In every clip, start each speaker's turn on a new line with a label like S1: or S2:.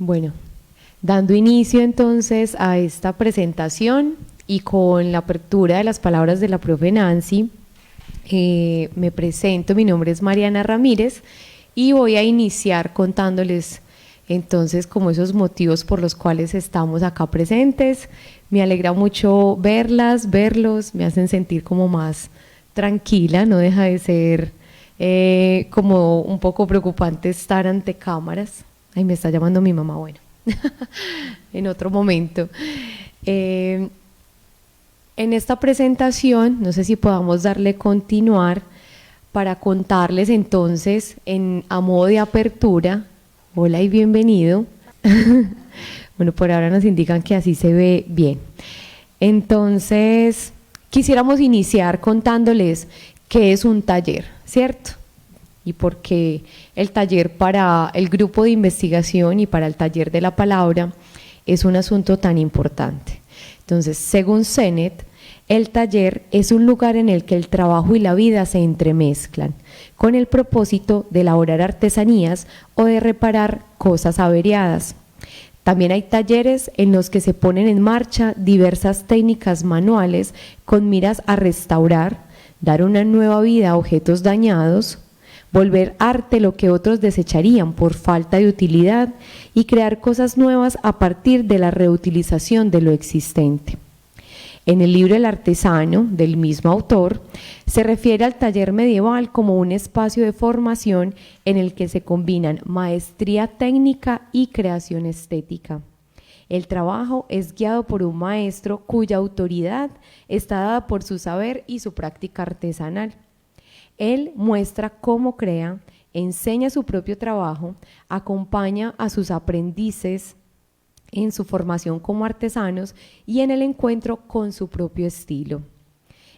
S1: Bueno, dando inicio entonces a esta presentación y con la apertura de las palabras de la profe Nancy, me presento, mi nombre es Mariana Ramírez y voy a iniciar contándoles entonces como esos motivos por los cuales estamos acá presentes. Me alegra mucho verlos, me hacen sentir como más tranquila, no deja de ser como un poco preocupante estar ante cámaras. Ay, me está llamando mi mamá, bueno, en otro momento. En esta presentación, no sé si podamos darle continuar para contarles entonces a modo de apertura. Hola y bienvenido. Bueno, por ahora nos indican que así se ve bien. Entonces, quisiéramos iniciar contándoles qué es un taller, ¿cierto? Y por qué el taller para el grupo de investigación y para el taller de la palabra es un asunto tan importante. Entonces, según Sennett, el taller es un lugar en el que el trabajo y la vida se entremezclan, con el propósito de elaborar artesanías o de reparar cosas averiadas. También hay talleres en los que se ponen en marcha diversas técnicas manuales con miras a restaurar, dar una nueva vida a objetos dañados, volver arte lo que otros desecharían por falta de utilidad y crear cosas nuevas a partir de la reutilización de lo existente. En el libro El artesano, del mismo autor, se refiere al taller medieval como un espacio de formación en el que se combinan maestría técnica y creación estética. El trabajo es guiado por un maestro cuya autoridad está dada por su saber y su práctica artesanal. Él muestra cómo crea, enseña su propio trabajo, acompaña a sus aprendices en su formación como artesanos y en el encuentro con su propio estilo.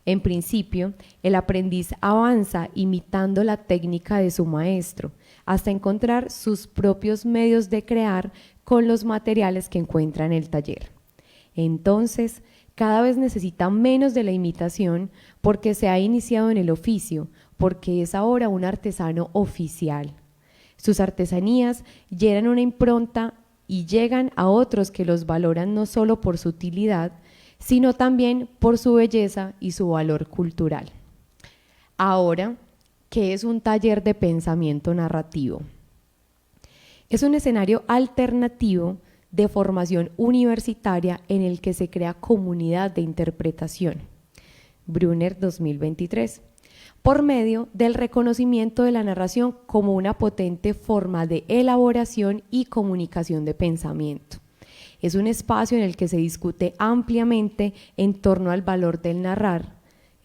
S1: En principio, el aprendiz avanza imitando la técnica de su maestro, hasta encontrar sus propios medios de crear con los materiales que encuentra en el taller. Entonces, cada vez necesita menos de la imitación porque se ha iniciado en el oficio, porque es ahora un artesano oficial. Sus artesanías llenan una impronta y llegan a otros que los valoran no solo por su utilidad, sino también por su belleza y su valor cultural. Ahora, ¿qué es un taller de pensamiento narrativo? Es un escenario alternativo de formación universitaria en el que se crea comunidad de interpretación. Brunner 2023. Por medio del reconocimiento de la narración como una potente forma de elaboración y comunicación de pensamiento. Es un espacio en el que se discute ampliamente en torno al valor del narrar,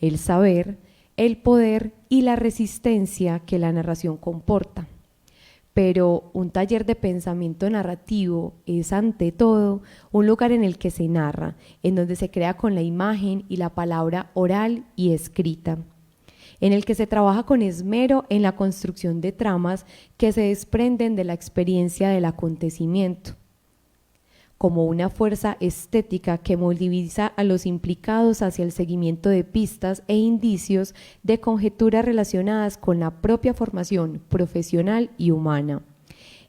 S1: el saber, el poder y la resistencia que la narración comporta. Pero un taller de pensamiento narrativo es ante todo un lugar en el que se narra, en donde se crea con la imagen y la palabra oral y escrita, en el que se trabaja con esmero en la construcción de tramas que se desprenden de la experiencia del acontecimiento, como una fuerza estética que moviliza a los implicados hacia el seguimiento de pistas e indicios de conjeturas relacionadas con la propia formación profesional y humana.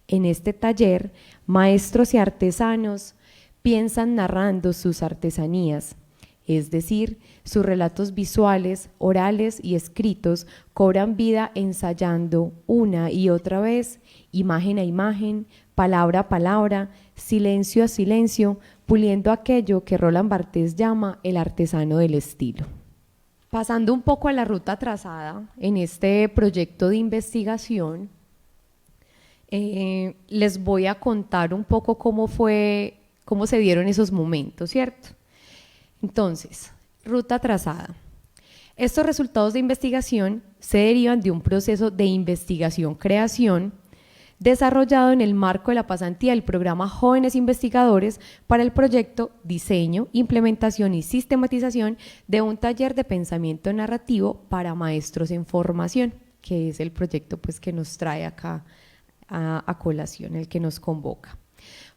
S1: En este taller, maestros y artesanos piensan narrando sus artesanías, es decir, sus relatos visuales, orales y escritos cobran vida ensayando una y otra vez, imagen a imagen, palabra a palabra, silencio a silencio, puliendo aquello que Roland Barthes llama el artesano del estilo. Pasando un poco a la ruta trazada en este proyecto de investigación, les voy a contar un poco cómo se dieron esos momentos, ¿cierto? Entonces, ruta trazada. Estos resultados de investigación se derivan de un proceso de investigación-creación desarrollado en el marco de la pasantía del programa Jóvenes Investigadores para el proyecto Diseño, Implementación y Sistematización de un taller de pensamiento narrativo para maestros en formación, que es el proyecto pues, que nos trae acá a colación, el que nos convoca.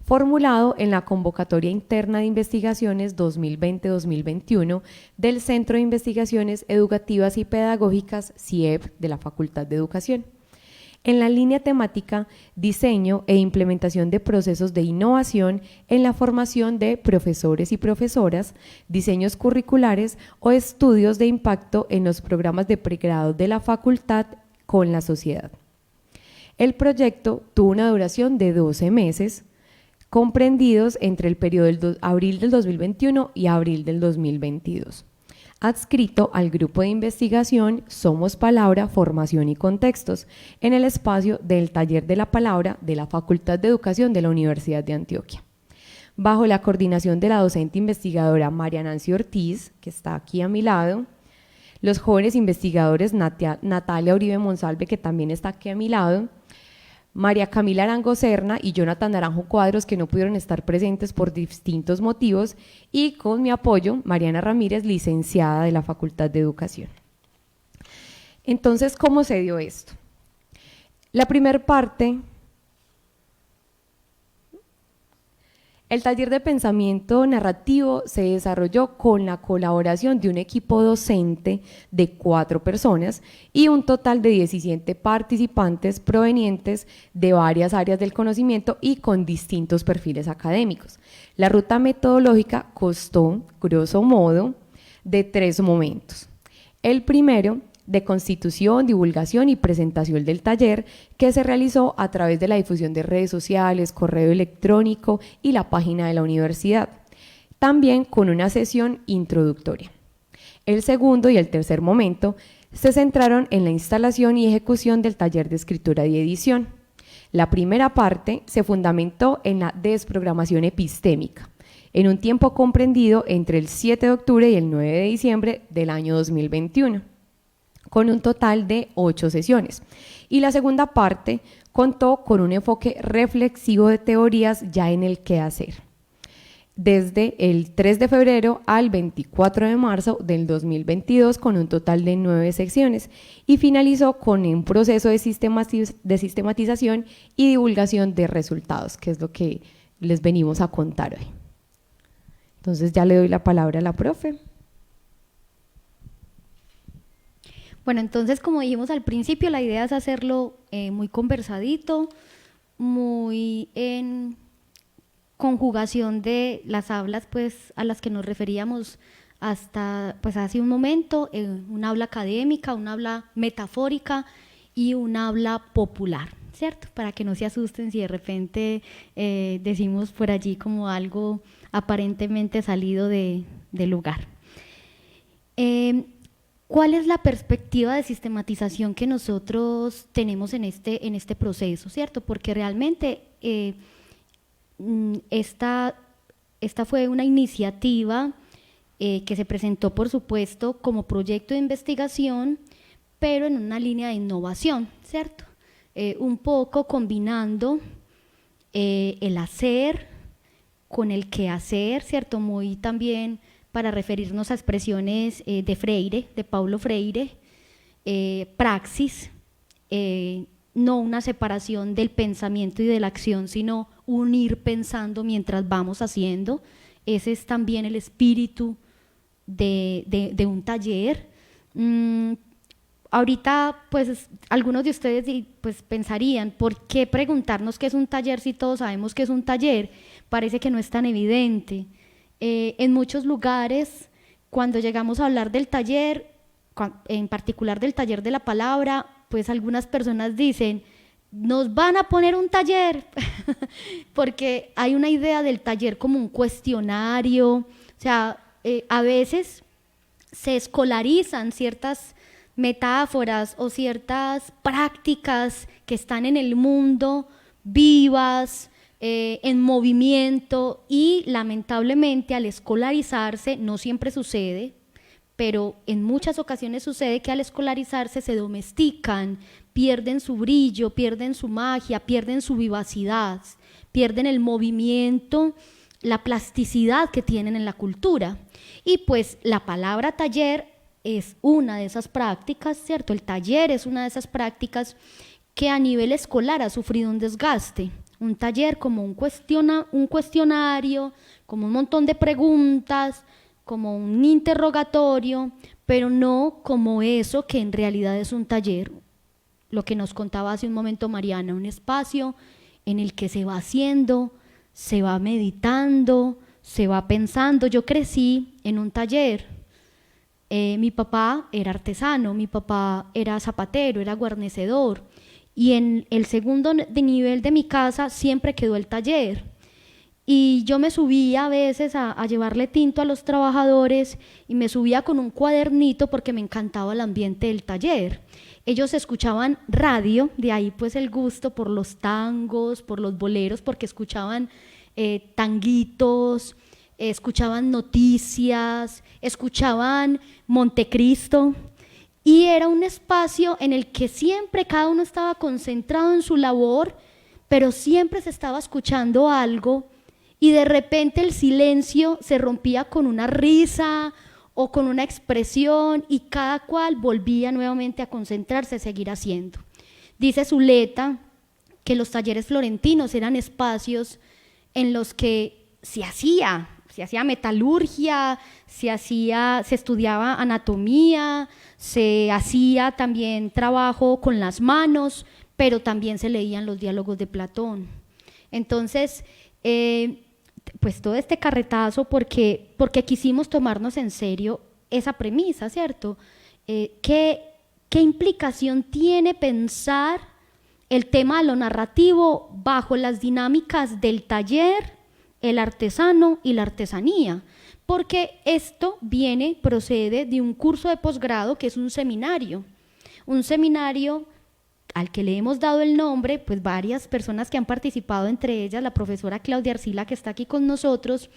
S1: Formulado en la Convocatoria Interna de Investigaciones 2020-2021 del Centro de Investigaciones Educativas y Pedagógicas CIEP de la Facultad de Educación. en la línea temática Diseño e implementación de procesos de innovación en la formación de profesores y profesoras, diseños curriculares o estudios de impacto en los programas de pregrado de la facultad con la sociedad. El proyecto tuvo una duración de 12 meses, comprendidos entre el periodo de abril del 2021 y abril del 2022. Adscrito al grupo de investigación Somos Palabra, Formación y Contextos, en el espacio del Taller de la Palabra de la Facultad de Educación de la Universidad de Antioquia. Bajo la coordinación de la docente investigadora María Nancy Ortiz, que está aquí a mi lado, los jóvenes investigadores Natalia Uribe Monsalve, que también está aquí a mi lado, María Camila Arango Serna y Jonathan Naranjo Cuadros, que no pudieron estar presentes por distintos motivos, y con mi apoyo, Mariana Ramírez, licenciada de la Facultad de Educación. Entonces, ¿cómo se dio esto? La primera parte, el taller de pensamiento narrativo se desarrolló con la colaboración de un equipo docente de 4 personas y un total de 17 participantes provenientes de varias áreas del conocimiento y con distintos perfiles académicos. La ruta metodológica constó, grosso modo, de 3 momentos. El primero, de constitución, divulgación y presentación del taller, que se realizó a través de la difusión de redes sociales, correo electrónico y la página de la universidad, también con una sesión introductoria. El segundo y el tercer momento se centraron en la instalación y ejecución del taller de escritura y edición. La primera parte se fundamentó en la desprogramación epistémica, en un tiempo comprendido entre el 7 de octubre y el 9 de diciembre del año 2021. Con un total de 8 sesiones. Y la segunda parte contó con un enfoque reflexivo de teorías ya en el quehacer, desde el 3 de febrero al 24 de marzo del 2022, con un total de 9 secciones, y finalizó con un proceso de sistematización y divulgación de resultados, que es lo que les venimos a contar hoy. Entonces ya le doy la palabra a la profe.
S2: Bueno, entonces, como dijimos al principio, la idea es hacerlo muy conversadito, muy en conjugación de las hablas pues, a las que nos referíamos hasta pues, hace un momento, un habla académica, un habla metafórica y un habla popular, ¿cierto? Para que no se asusten si de repente decimos por allí como algo aparentemente salido de lugar. ¿Cuál es la perspectiva de sistematización que nosotros tenemos en este proceso, cierto? Porque realmente esta fue una iniciativa que se presentó, por supuesto, como proyecto de investigación, pero en una línea de innovación, ¿cierto? Un poco combinando el hacer con el quehacer, ¿cierto? Muy también para referirnos a expresiones de Freire, de Paulo Freire, praxis, no una separación del pensamiento y de la acción, sino unir pensando mientras vamos haciendo. Ese es también el espíritu de un taller. Ahorita, pues, algunos de ustedes pues, pensarían, ¿por qué preguntarnos qué es un taller si todos sabemos qué es un taller? Parece que no es tan evidente. En muchos lugares, cuando llegamos a hablar del taller, en particular del taller de la palabra, pues algunas personas dicen, nos van a poner un taller, porque hay una idea del taller como un cuestionario, o sea, a veces se escolarizan ciertas metáforas o ciertas prácticas que están en el mundo, vivas, en movimiento, y lamentablemente al escolarizarse, no siempre sucede, pero en muchas ocasiones sucede que al escolarizarse se domestican, pierden su brillo, pierden su magia, pierden su vivacidad, pierden el movimiento, la plasticidad que tienen en la cultura. Y pues la palabra taller es una de esas prácticas, ¿cierto? El taller es una de esas prácticas que a nivel escolar ha sufrido un desgaste. Un taller como un cuestionario, como un montón de preguntas, como un interrogatorio, pero no como eso que en realidad es un taller. lo que nos contaba hace un momento Mariana, un espacio en el que se va haciendo, se va meditando, se va pensando. Yo crecí en un taller. Mi papá era artesano, mi papá era zapatero, era guarnecedor, y en el segundo nivel de mi casa siempre quedó el taller. Y yo me subía a veces a llevarle tinto a los trabajadores y me subía con un cuadernito porque me encantaba el ambiente del taller. Ellos escuchaban radio, de ahí pues el gusto por los tangos, por los boleros, porque escuchaban tanguitos, escuchaban noticias, escuchaban Montecristo, y era un espacio en el que siempre cada uno estaba concentrado en su labor, pero siempre se estaba escuchando algo, y de repente el silencio se rompía con una risa o con una expresión, y cada cual volvía nuevamente a concentrarse, a seguir haciendo. Dice Zuleta que los talleres florentinos eran espacios en los que se hacía metalurgia, se estudiaba anatomía, se hacía también trabajo con las manos, pero también se leían los diálogos de Platón. Entonces, pues todo este carretazo porque quisimos tomarnos en serio esa premisa, ¿cierto? ¿Qué implicación tiene pensar el tema de lo narrativo bajo las dinámicas del taller, el artesano y la artesanía? Porque esto procede de un curso de posgrado que es un seminario al que le hemos dado el nombre, pues varias personas que han participado, entre ellas la profesora Claudia Arcila, que está aquí con nosotros,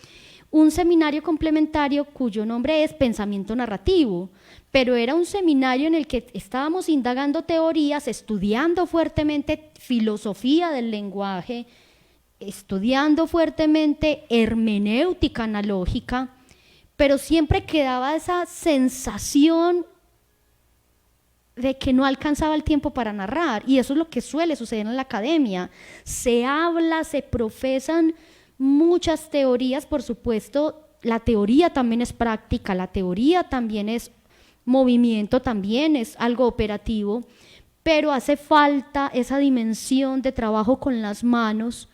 S2: un seminario complementario cuyo nombre es Pensamiento Narrativo, pero era un seminario en el que estábamos indagando teorías, estudiando fuertemente filosofía del lenguaje, estudiando fuertemente hermenéutica analógica, pero siempre quedaba esa sensación de que no alcanzaba el tiempo para narrar, y eso es lo que suele suceder en la academia. Se habla, se profesan muchas teorías, por supuesto, la teoría también es práctica, la teoría también es movimiento, también es algo operativo, pero hace falta esa dimensión de trabajo con las manos,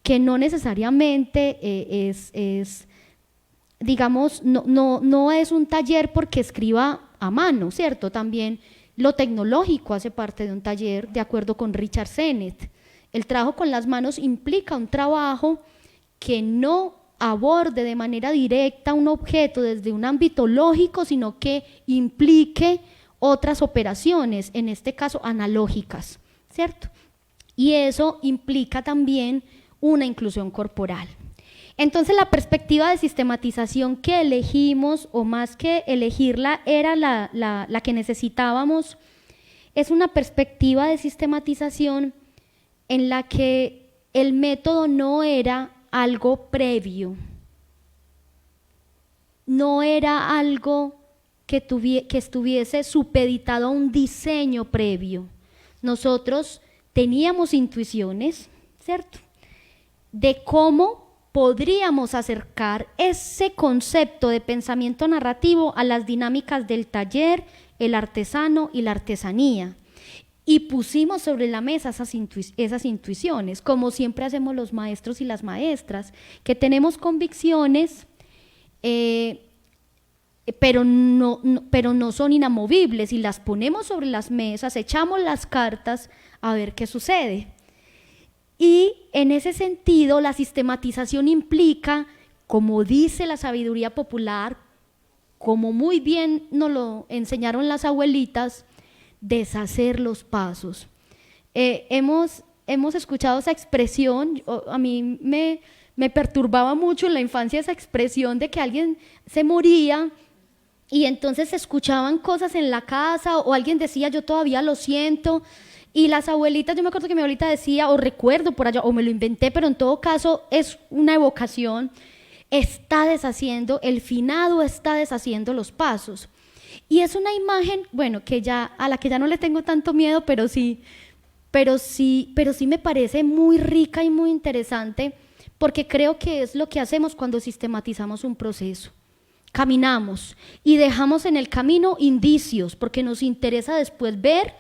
S2: que no necesariamente digamos, no es un taller porque escriba a mano, ¿cierto? También lo tecnológico hace parte de un taller, de acuerdo con Richard Sennett. El trabajo con las manos implica un trabajo que no aborde de manera directa un objeto desde un ámbito lógico, sino que implique otras operaciones, en este caso analógicas, ¿cierto? Y eso implica también una inclusión corporal. Entonces la perspectiva de sistematización que elegimos, o más que elegirla, era la que necesitábamos, es una perspectiva de sistematización en la que el método no era algo previo, no era algo que estuviese supeditado a un diseño previo. Nosotros teníamos intuiciones, ¿cierto?, de cómo podríamos acercar ese concepto de pensamiento narrativo a las dinámicas del taller, el artesano y la artesanía. Y pusimos sobre la mesa esas intuiciones, como siempre hacemos los maestros y las maestras, que tenemos convicciones, pero no son inamovibles, y las ponemos sobre las mesas, echamos las cartas a ver qué sucede. Y en ese sentido, la sistematización implica, como dice la sabiduría popular, como muy bien nos lo enseñaron las abuelitas, deshacer los pasos. Hemos escuchado esa expresión. A mí me perturbaba mucho en la infancia esa expresión de que alguien se moría y entonces se escuchaban cosas en la casa, o alguien decía, yo todavía lo siento. Y las abuelitas, yo me acuerdo que mi abuelita decía, o recuerdo por allá, o me lo inventé, pero en todo caso es una evocación, el finado está deshaciendo los pasos. Y es una imagen, bueno, a la que ya no le tengo tanto miedo, pero sí me parece muy rica y muy interesante, porque creo que es lo que hacemos cuando sistematizamos un proceso. Caminamos y dejamos en el camino indicios, porque nos interesa después ver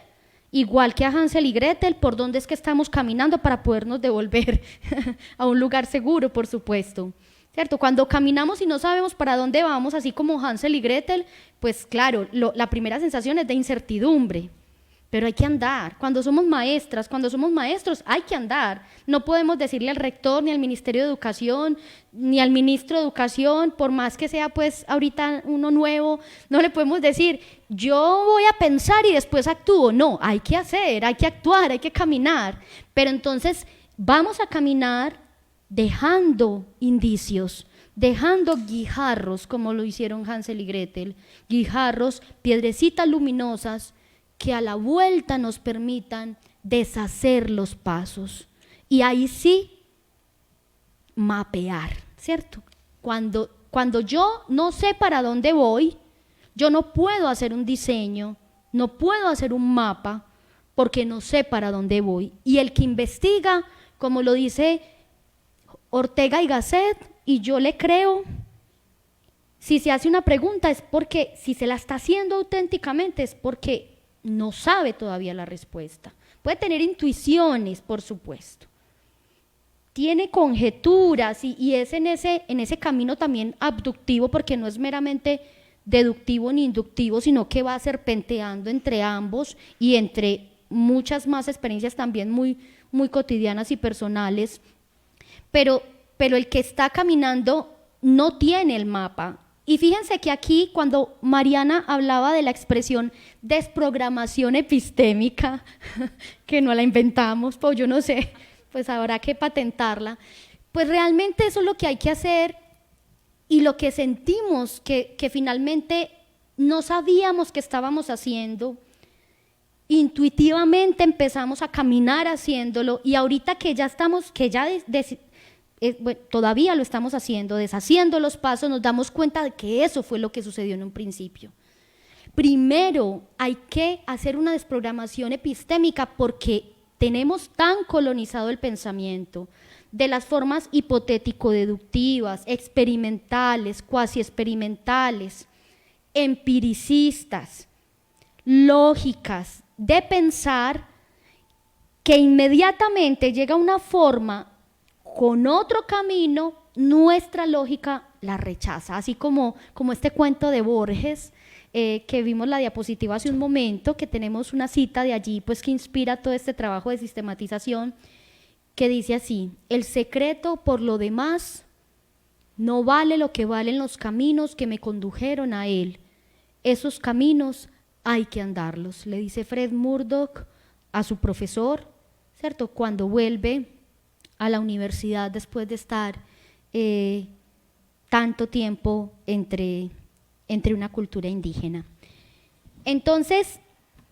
S2: igual que a Hansel y Gretel, por dónde es que estamos caminando para podernos devolver a un lugar seguro, por supuesto, ¿cierto? Cuando caminamos y no sabemos para dónde vamos, así como Hansel y Gretel, pues claro, la primera sensación es de incertidumbre, pero hay que andar. Cuando somos maestras, cuando somos maestros, hay que andar. No podemos decirle al rector, ni al Ministerio de Educación, ni al ministro de Educación, por más que sea pues ahorita uno nuevo, no le podemos decir, yo voy a pensar y después actúo. No, hay que hacer, hay que actuar, hay que caminar. Pero entonces vamos a caminar dejando indicios, dejando guijarros, como lo hicieron Hansel y Gretel, guijarros, piedrecitas luminosas, que a la vuelta nos permitan deshacer los pasos. Y ahí sí, mapear, ¿cierto? Cuando yo no sé para dónde voy, yo no puedo hacer un diseño, no puedo hacer un mapa, porque no sé para dónde voy. Y el que investiga, como lo dice Ortega y Gasset, y yo le creo, si se hace una pregunta es porque, si se la está haciendo auténticamente, es porque no sabe todavía la respuesta. Puede tener intuiciones, por supuesto. Tiene conjeturas y es en ese camino también abductivo, porque no es meramente deductivo ni inductivo, sino que va serpenteando entre ambos y entre muchas más experiencias también muy, muy cotidianas y personales. Pero el que está caminando no tiene el mapa. Y fíjense que aquí, cuando Mariana hablaba de la expresión desprogramación epistémica, que no la inventamos, pues yo no sé, pues habrá que patentarla, pues realmente eso es lo que hay que hacer, y lo que sentimos que finalmente no sabíamos que estábamos haciendo, intuitivamente empezamos a caminar haciéndolo, y ahorita que ya estamos, bueno, todavía lo estamos haciendo, deshaciendo los pasos, nos damos cuenta de que eso fue lo que sucedió en un principio. Primero hay que hacer una desprogramación epistémica, porque tenemos tan colonizado el pensamiento de las formas hipotético-deductivas, experimentales, cuasi experimentales, empiricistas, lógicas, de pensar, que inmediatamente llega una forma con otro camino, nuestra lógica la rechaza, así como este cuento de Borges, que vimos la diapositiva hace un momento, que tenemos una cita de allí, pues que inspira todo este trabajo de sistematización, que dice así: el secreto, por lo demás, no vale lo que valen los caminos que me condujeron a él. Esos caminos hay que andarlos, le dice Fred Murdoch a su profesor, ¿cierto?, cuando vuelve a la universidad después de estar tanto tiempo entre una cultura indígena. Entonces,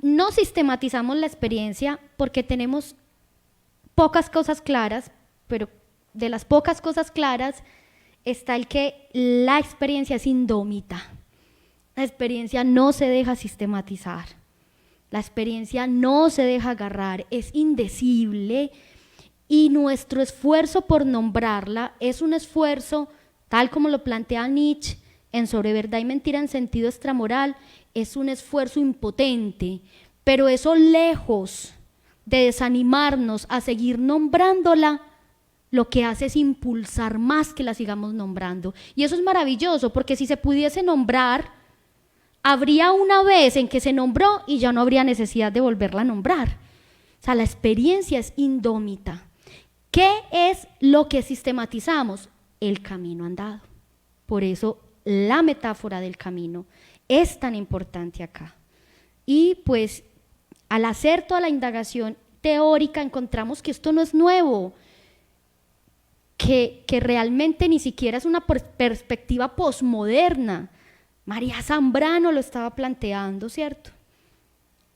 S2: no sistematizamos la experiencia porque tenemos pocas cosas claras, pero de las pocas cosas claras está el que la experiencia es indómita. La experiencia no se deja sistematizar, la experiencia no se deja agarrar, es indecible. Y nuestro esfuerzo por nombrarla es un esfuerzo, tal como lo plantea Nietzsche en Sobre verdad y mentira en sentido extramoral, es un esfuerzo impotente, pero eso, lejos de desanimarnos a seguir nombrándola, lo que hace es impulsar más que la sigamos nombrando. Y eso es maravilloso, porque si se pudiese nombrar, habría una vez en que se nombró y ya no habría necesidad de volverla a nombrar. O sea, la experiencia es indómita. ¿Qué es lo que sistematizamos? El camino andado. Por eso la metáfora del camino es tan importante acá. Y pues al hacer toda la indagación teórica encontramos que esto no es nuevo, que realmente ni siquiera es una perspectiva posmoderna. María Zambrano lo estaba planteando, ¿cierto?,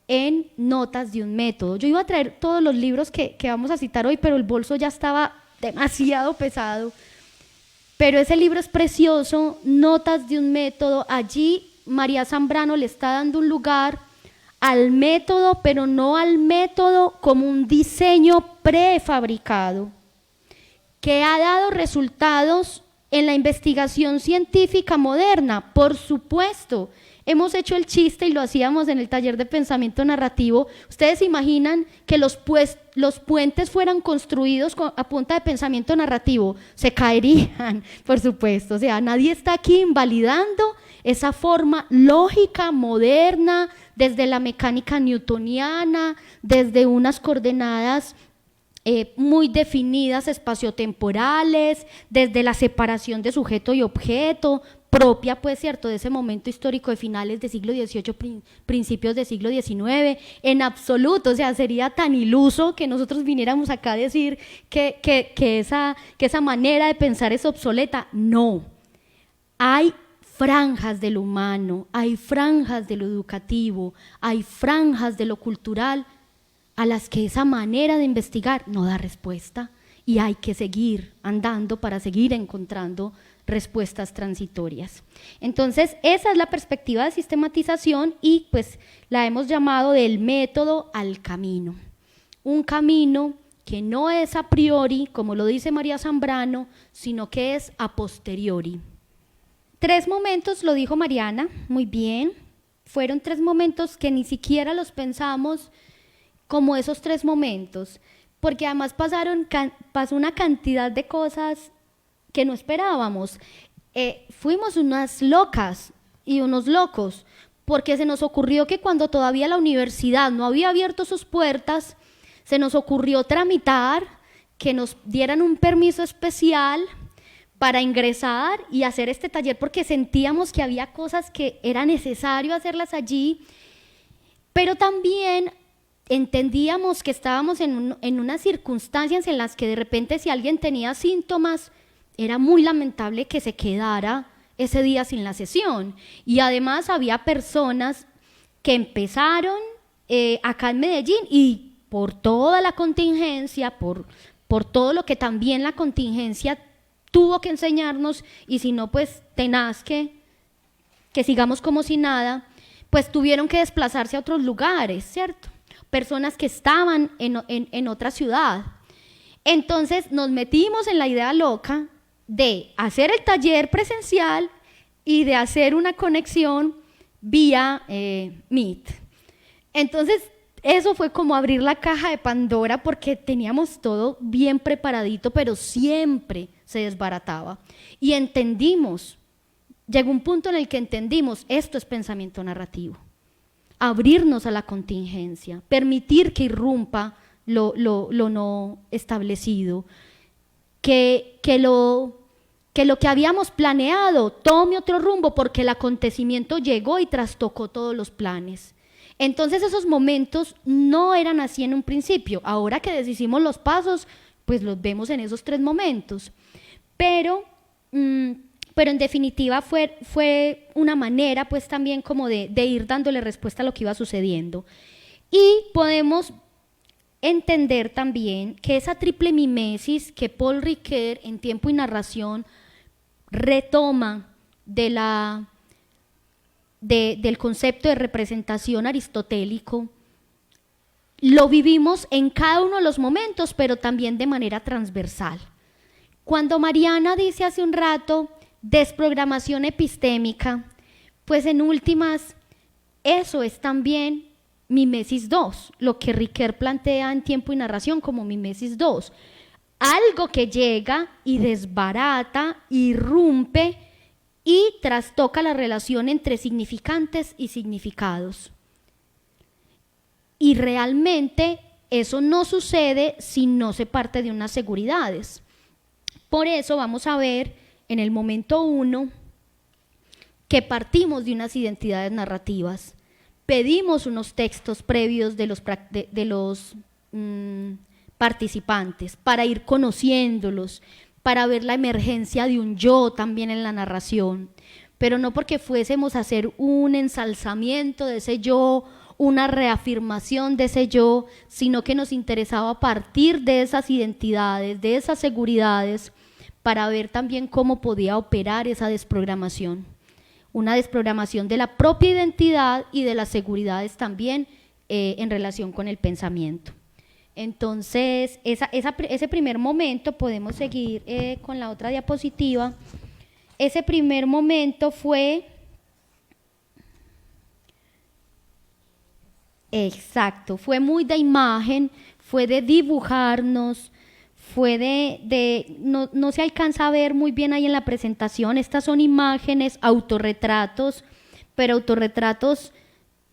S2: en Notas de un método. Yo iba a traer todos los libros que vamos a citar hoy, pero el bolso ya estaba demasiado pesado. Pero ese libro es precioso, Notas de un método. Allí María Zambrano le está dando un lugar al método, pero no al método como un diseño prefabricado, que ha dado resultados en la investigación científica moderna, por supuesto. Hemos hecho el chiste y lo hacíamos en el taller de pensamiento narrativo. ¿Ustedes se imaginan que los puentes fueran construidos a punta de pensamiento narrativo? Se caerían, por supuesto. O sea, nadie está aquí invalidando esa forma lógica, moderna, desde la mecánica newtoniana, desde unas coordenadas muy definidas espaciotemporales, desde la separación de sujeto y objeto, propia, pues, cierto, de ese momento histórico de finales del siglo XVIII, principios del siglo XIX, en absoluto. O sea, sería tan iluso que nosotros viniéramos acá a decir que esa manera de pensar es obsoleta. No, hay franjas de lo humano, hay franjas de lo educativo, hay franjas de lo cultural a las que esa manera de investigar no da respuesta, y hay que seguir andando para seguir encontrando respuestas transitorias. Entonces, esa es la perspectiva de sistematización, y pues la hemos llamado del método al camino. Un camino que no es a priori, como lo dice María Zambrano, sino que es a posteriori. 3 momentos, lo dijo Mariana, muy bien. Fueron 3 momentos que ni siquiera los pensamos como esos 3 momentos, porque además pasó una cantidad de cosas que no esperábamos. Fuimos unas locas y unos locos, porque se nos ocurrió que cuando todavía la universidad no había abierto sus puertas, se nos ocurrió tramitar que nos dieran un permiso especial para ingresar y hacer este taller, porque sentíamos que había cosas que era necesario hacerlas allí, pero también entendíamos que estábamos en unas circunstancias en las que de repente, si alguien tenía síntomas, era muy lamentable que se quedara ese día sin la sesión. Y además había personas que empezaron acá en Medellín, y por toda la contingencia, por todo lo que también la contingencia tuvo que enseñarnos, y si no, pues tenaz que sigamos como si nada, pues tuvieron que desplazarse a otros lugares, ¿cierto? Personas que estaban en otra ciudad. Entonces nos metimos en la idea loca de hacer el taller presencial y de hacer una conexión vía Meet. Entonces eso fue como abrir la caja de Pandora, porque teníamos todo bien preparadito, pero siempre se desbarataba. Y entendimos, llegó un punto en el que entendimos, esto es pensamiento narrativo. Abrirnos a la contingencia, permitir que irrumpa lo no establecido, que lo que habíamos planeado tome otro rumbo, porque el acontecimiento llegó y trastocó todos los planes. Entonces esos momentos no eran así en un principio. Ahora que deshicimos los pasos, pues los vemos en esos 3 momentos. Pero en definitiva fue una manera, pues, también como de ir dándole respuesta a lo que iba sucediendo. Y podemos entender también que esa triple mimesis que Paul Ricoeur en Tiempo y Narración retoma del concepto de representación aristotélico, lo vivimos en cada uno de los momentos, pero también de manera transversal. Cuando Mariana dice hace un rato desprogramación epistémica, pues en últimas eso es también mimesis 2, lo que Ricoeur plantea en Tiempo y Narración como mimesis 2, algo que llega y desbarata, irrumpe y trastoca la relación entre significantes y significados. Y realmente eso no sucede si no se parte de unas seguridades. Por eso vamos a ver en el momento 1 que partimos de unas identidades narrativas, pedimos unos textos previos de los participantes para ir conociéndolos, para ver la emergencia de un yo también en la narración, pero no porque fuésemos a hacer un ensalzamiento de ese yo, una reafirmación de ese yo, sino que nos interesaba partir de esas identidades, de esas seguridades, para ver también cómo podía operar esa desprogramación. Una desprogramación de la propia identidad y de las seguridades también en relación con el pensamiento. Entonces, ese primer momento, podemos seguir con la otra diapositiva. Ese primer momento fue Exacto, fue muy de imagen, fue de dibujarnos, fue no se alcanza a ver muy bien ahí en la presentación, estas son imágenes, autorretratos, pero autorretratos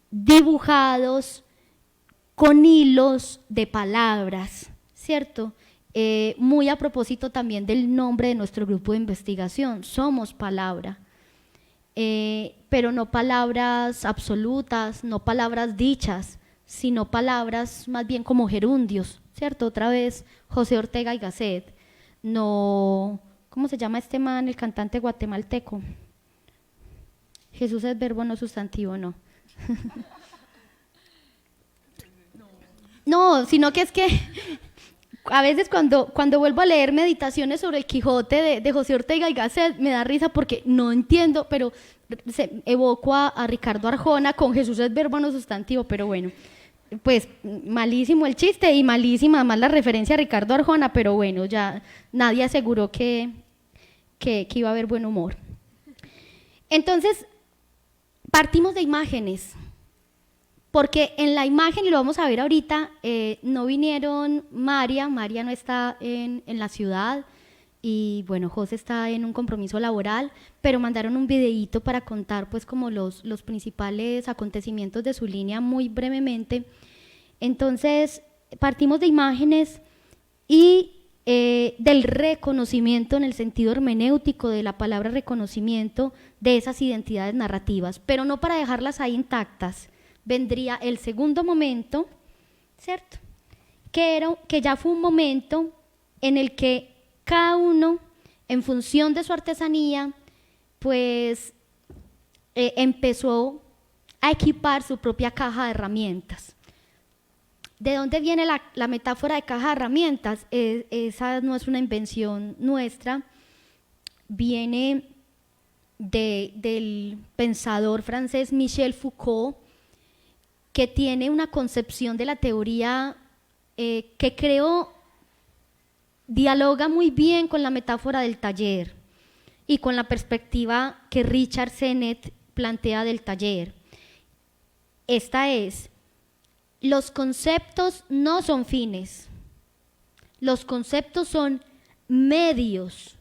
S2: dibujados con hilos de palabras, ¿cierto? Muy a propósito también del nombre de nuestro grupo de investigación, Somos Palabra. Pero no palabras absolutas, no palabras dichas, sino palabras más bien como gerundios, ¿cierto? Otra vez José Ortega y Gasset, no, ¿cómo se llama este man, el cantante guatemalteco? Jesús es verbo, no sustantivo, no. No, sino que es que a veces cuando vuelvo a leer meditaciones sobre el Quijote de José Ortega y Gasset me da risa porque no entiendo, pero evoco a Ricardo Arjona con Jesús es verbo no sustantivo, pero bueno, pues malísimo el chiste y malísima además la referencia a Ricardo Arjona, pero bueno, ya nadie aseguró que iba a haber buen humor. Entonces, partimos de imágenes. Porque en la imagen, y lo vamos a ver ahorita, no vinieron María no está en la ciudad, y bueno, José está en un compromiso laboral, pero mandaron un videíto para contar pues como los principales acontecimientos de su línea muy brevemente. Entonces, partimos de imágenes y del reconocimiento en el sentido hermenéutico de la palabra reconocimiento de esas identidades narrativas, pero no para dejarlas ahí intactas. Vendría el segundo momento, ¿cierto? Que ya fue un momento en el que cada uno, en función de su artesanía, pues empezó a equipar su propia caja de herramientas. ¿De dónde viene la metáfora de caja de herramientas? Esa no es una invención nuestra, viene del pensador francés Michel Foucault, que tiene una concepción de la teoría que creo dialoga muy bien con la metáfora del taller y con la perspectiva que Richard Sennett plantea del taller. Esta es, los conceptos no son fines, los conceptos son medios,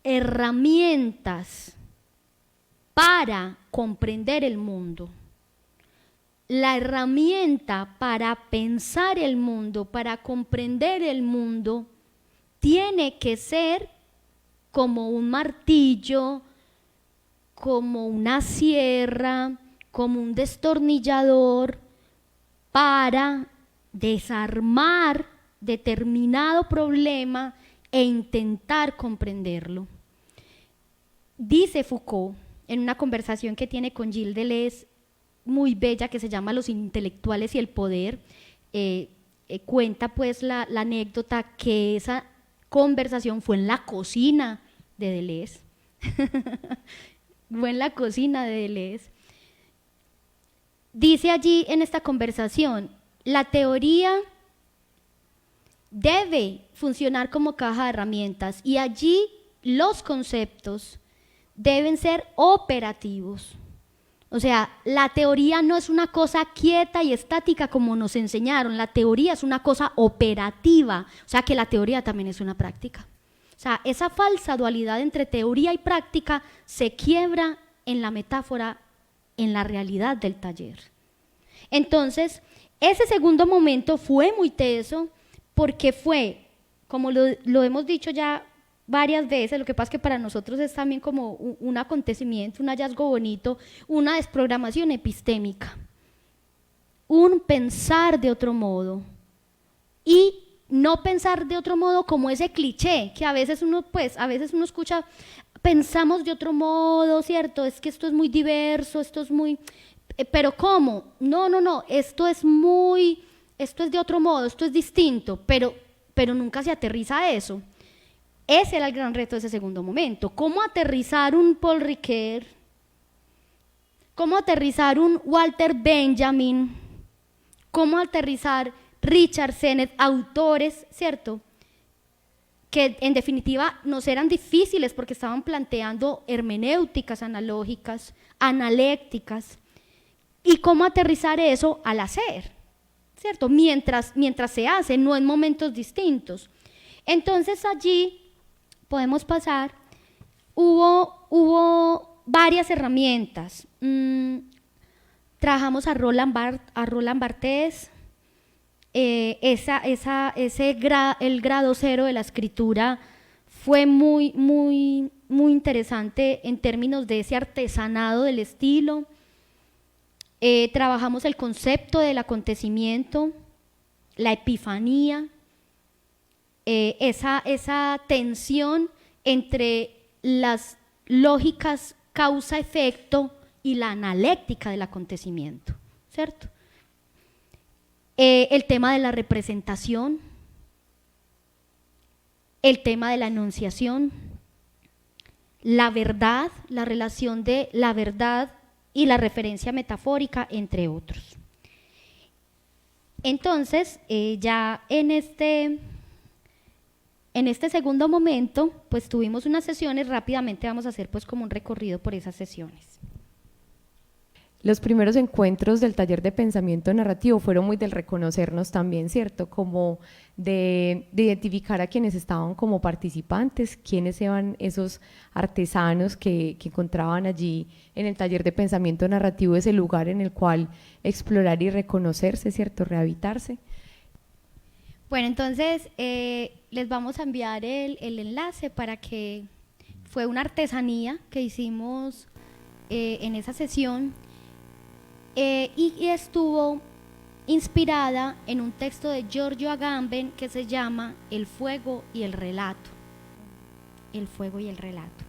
S2: herramientas para comprender el mundo. La herramienta para pensar el mundo, para comprender el mundo, tiene que ser como un martillo, como una sierra, como un destornillador, para desarmar determinado problema e intentar comprenderlo. Dice Foucault, en una conversación que tiene con Gilles Deleuze, muy bella, que se llama Los intelectuales y el poder, cuenta pues la anécdota que esa conversación fue en la cocina de Deleuze. Fue en la cocina de Deleuze. Dice allí en esta conversación, la teoría debe funcionar como caja de herramientas y allí los conceptos deben ser operativos. O sea, la teoría no es una cosa quieta y estática como nos enseñaron, la teoría es una cosa operativa, o sea que la teoría también es una práctica. O sea, esa falsa dualidad entre teoría y práctica se quiebra en la metáfora, en la realidad del taller. Entonces, ese segundo momento fue muy teso porque fue, como lo hemos dicho ya varias veces, lo que pasa es que para nosotros es también como un acontecimiento, un hallazgo bonito, una desprogramación epistémica, un pensar de otro modo y no pensar de otro modo como ese cliché que a veces uno escucha, pensamos de otro modo, ¿cierto? Es que esto es muy diverso, esto es muy… ¿Pero cómo? No, esto es de otro modo, esto es distinto, pero nunca se aterriza a eso. Ese era el gran reto de ese segundo momento. ¿Cómo aterrizar un Paul Ricoeur? ¿Cómo aterrizar un Walter Benjamin? ¿Cómo aterrizar Richard Sennett? Autores, ¿cierto?, que en definitiva nos eran difíciles porque estaban planteando hermenéuticas analógicas, analécticas. ¿Y cómo aterrizar eso al hacer? ¿cierto? Mientras se hace, no en momentos distintos. Entonces allí podemos pasar, hubo varias herramientas. Trabajamos a Roland Barthes, el grado cero de la escritura fue muy interesante en términos de ese artesanado del estilo. Trabajamos el concepto del acontecimiento, la epifanía, esa tensión entre las lógicas causa-efecto y la analéctica del acontecimiento, ¿cierto? El tema de la representación, el tema de la enunciación, la verdad, la relación de la verdad y la referencia metafórica, entre otros. Entonces, ya en este segundo momento, pues tuvimos unas sesiones, rápidamente vamos a hacer pues como un recorrido por esas sesiones.
S1: Los primeros encuentros del taller de pensamiento narrativo fueron muy del reconocernos también, ¿cierto? Como de identificar a quienes estaban como participantes, quiénes eran esos artesanos que encontraban allí en el taller de pensamiento narrativo, ese lugar en el cual explorar y reconocerse, ¿cierto? Rehabitarse.
S2: Bueno, entonces les vamos a enviar el enlace para que fue una artesanía que hicimos en esa sesión. Y estuvo inspirada en un texto de Giorgio Agamben que se llama El fuego y el relato. El fuego y el relato.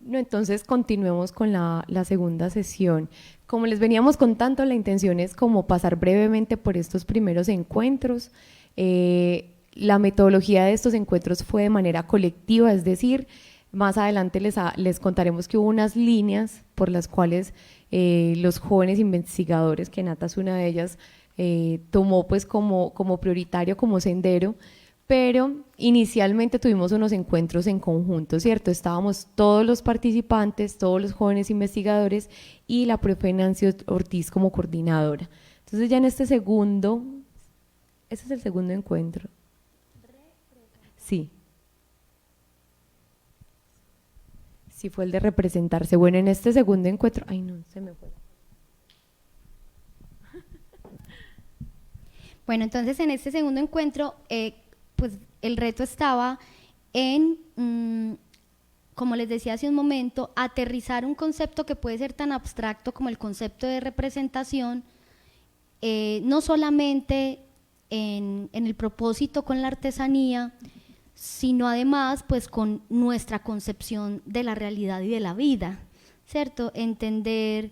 S1: No, entonces continuemos con la segunda sesión. Como les veníamos contando, la intención es como pasar brevemente por estos primeros encuentros. La metodología de estos encuentros fue de manera colectiva, es decir, más adelante les contaremos que hubo unas líneas por las cuales los jóvenes investigadores, que Nata es una de ellas, tomó pues como prioritario, como sendero, pero inicialmente tuvimos unos encuentros en conjunto, ¿cierto? Estábamos todos los participantes, todos los jóvenes investigadores y la profe Nancy Ortiz como coordinadora. Entonces ya en este segundo, ese es el segundo encuentro. Sí. Sí, fue el de representarse. Bueno, en este segundo encuentro, ay no, se me fue.
S2: Bueno, entonces en este segundo encuentro, pues el reto estaba en, como les decía hace un momento, aterrizar un concepto que puede ser tan abstracto como el concepto de representación, no solamente en el propósito con la artesanía, sino además pues con nuestra concepción de la realidad y de la vida, ¿cierto? Entender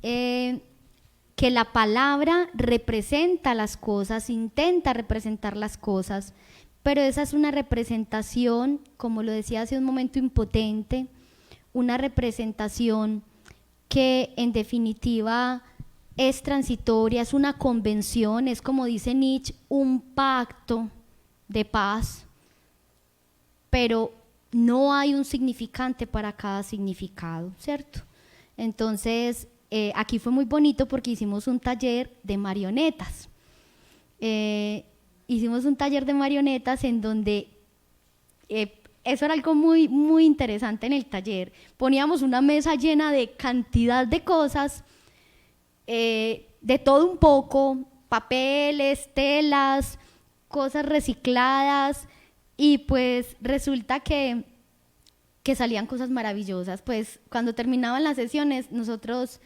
S2: que la palabra representa las cosas, intenta representar las cosas, pero esa es una representación, como lo decía hace un momento, impotente, una representación que en definitiva es transitoria, es una convención, es como dice Nietzsche, un pacto de paz, pero no hay un significante para cada significado, ¿cierto? Entonces, aquí fue muy bonito porque hicimos un taller de marionetas. Hicimos un taller de marionetas en donde, eso era algo muy interesante en el taller. Poníamos una mesa llena de cantidad de cosas, de todo un poco, papeles, telas, cosas recicladas, y pues resulta que salían cosas maravillosas. Pues cuando terminaban las sesiones, nosotros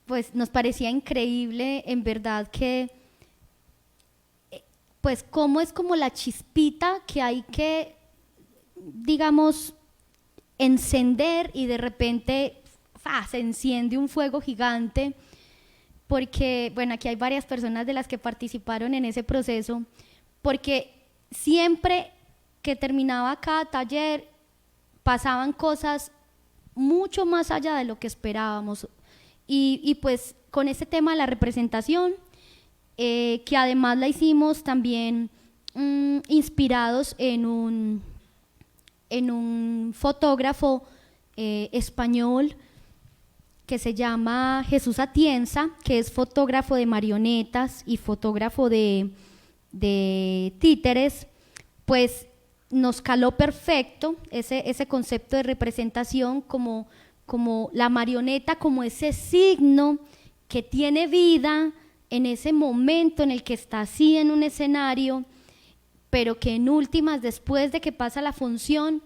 S2: pues nos parecía increíble, en verdad, que pues cómo es como la chispita que hay que, digamos, encender, y de repente se enciende un fuego gigante, porque, bueno, aquí hay varias personas de las que participaron en ese proceso, porque siempre que terminaba cada taller pasaban cosas mucho más allá de lo que esperábamos, y pues con este tema de la representación, que además la hicimos también inspirados en un fotógrafo español que se llama Jesús Atienza, que es fotógrafo de marionetas y fotógrafo de títeres, pues nos caló perfecto ese concepto de representación como la marioneta, como ese signo que tiene vida en ese momento en el que está así en un escenario, pero que en últimas, después de que pasa la función,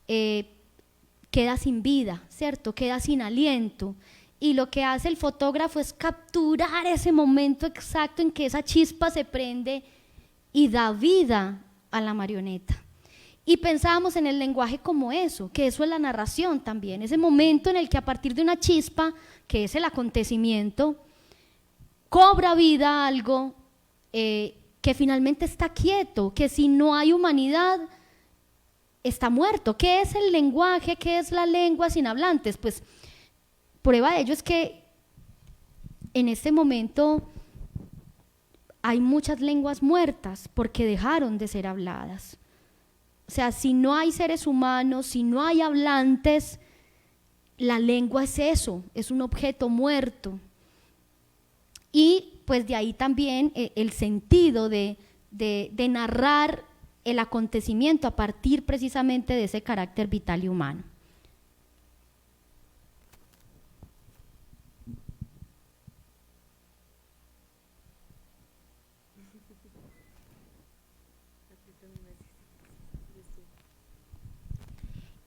S2: queda sin vida, ¿cierto? Queda sin aliento. Y lo que hace el fotógrafo es capturar ese momento exacto en que esa chispa se prende y da vida a la marioneta. Y pensábamos en el lenguaje como eso, que eso es la narración también, ese momento en el que a partir de una chispa, que es el acontecimiento, cobra vida algo que finalmente está quieto, que si no hay humanidad, está muerto. ¿Qué es el lenguaje? ¿Qué es la lengua sin hablantes? Pues prueba de ello es que en este momento hay muchas lenguas muertas porque dejaron de ser habladas. O sea, si no hay seres humanos, si no hay hablantes, la lengua es eso, es un objeto muerto. Y pues de ahí también el sentido de narrar el acontecimiento a partir precisamente de ese carácter vital y humano.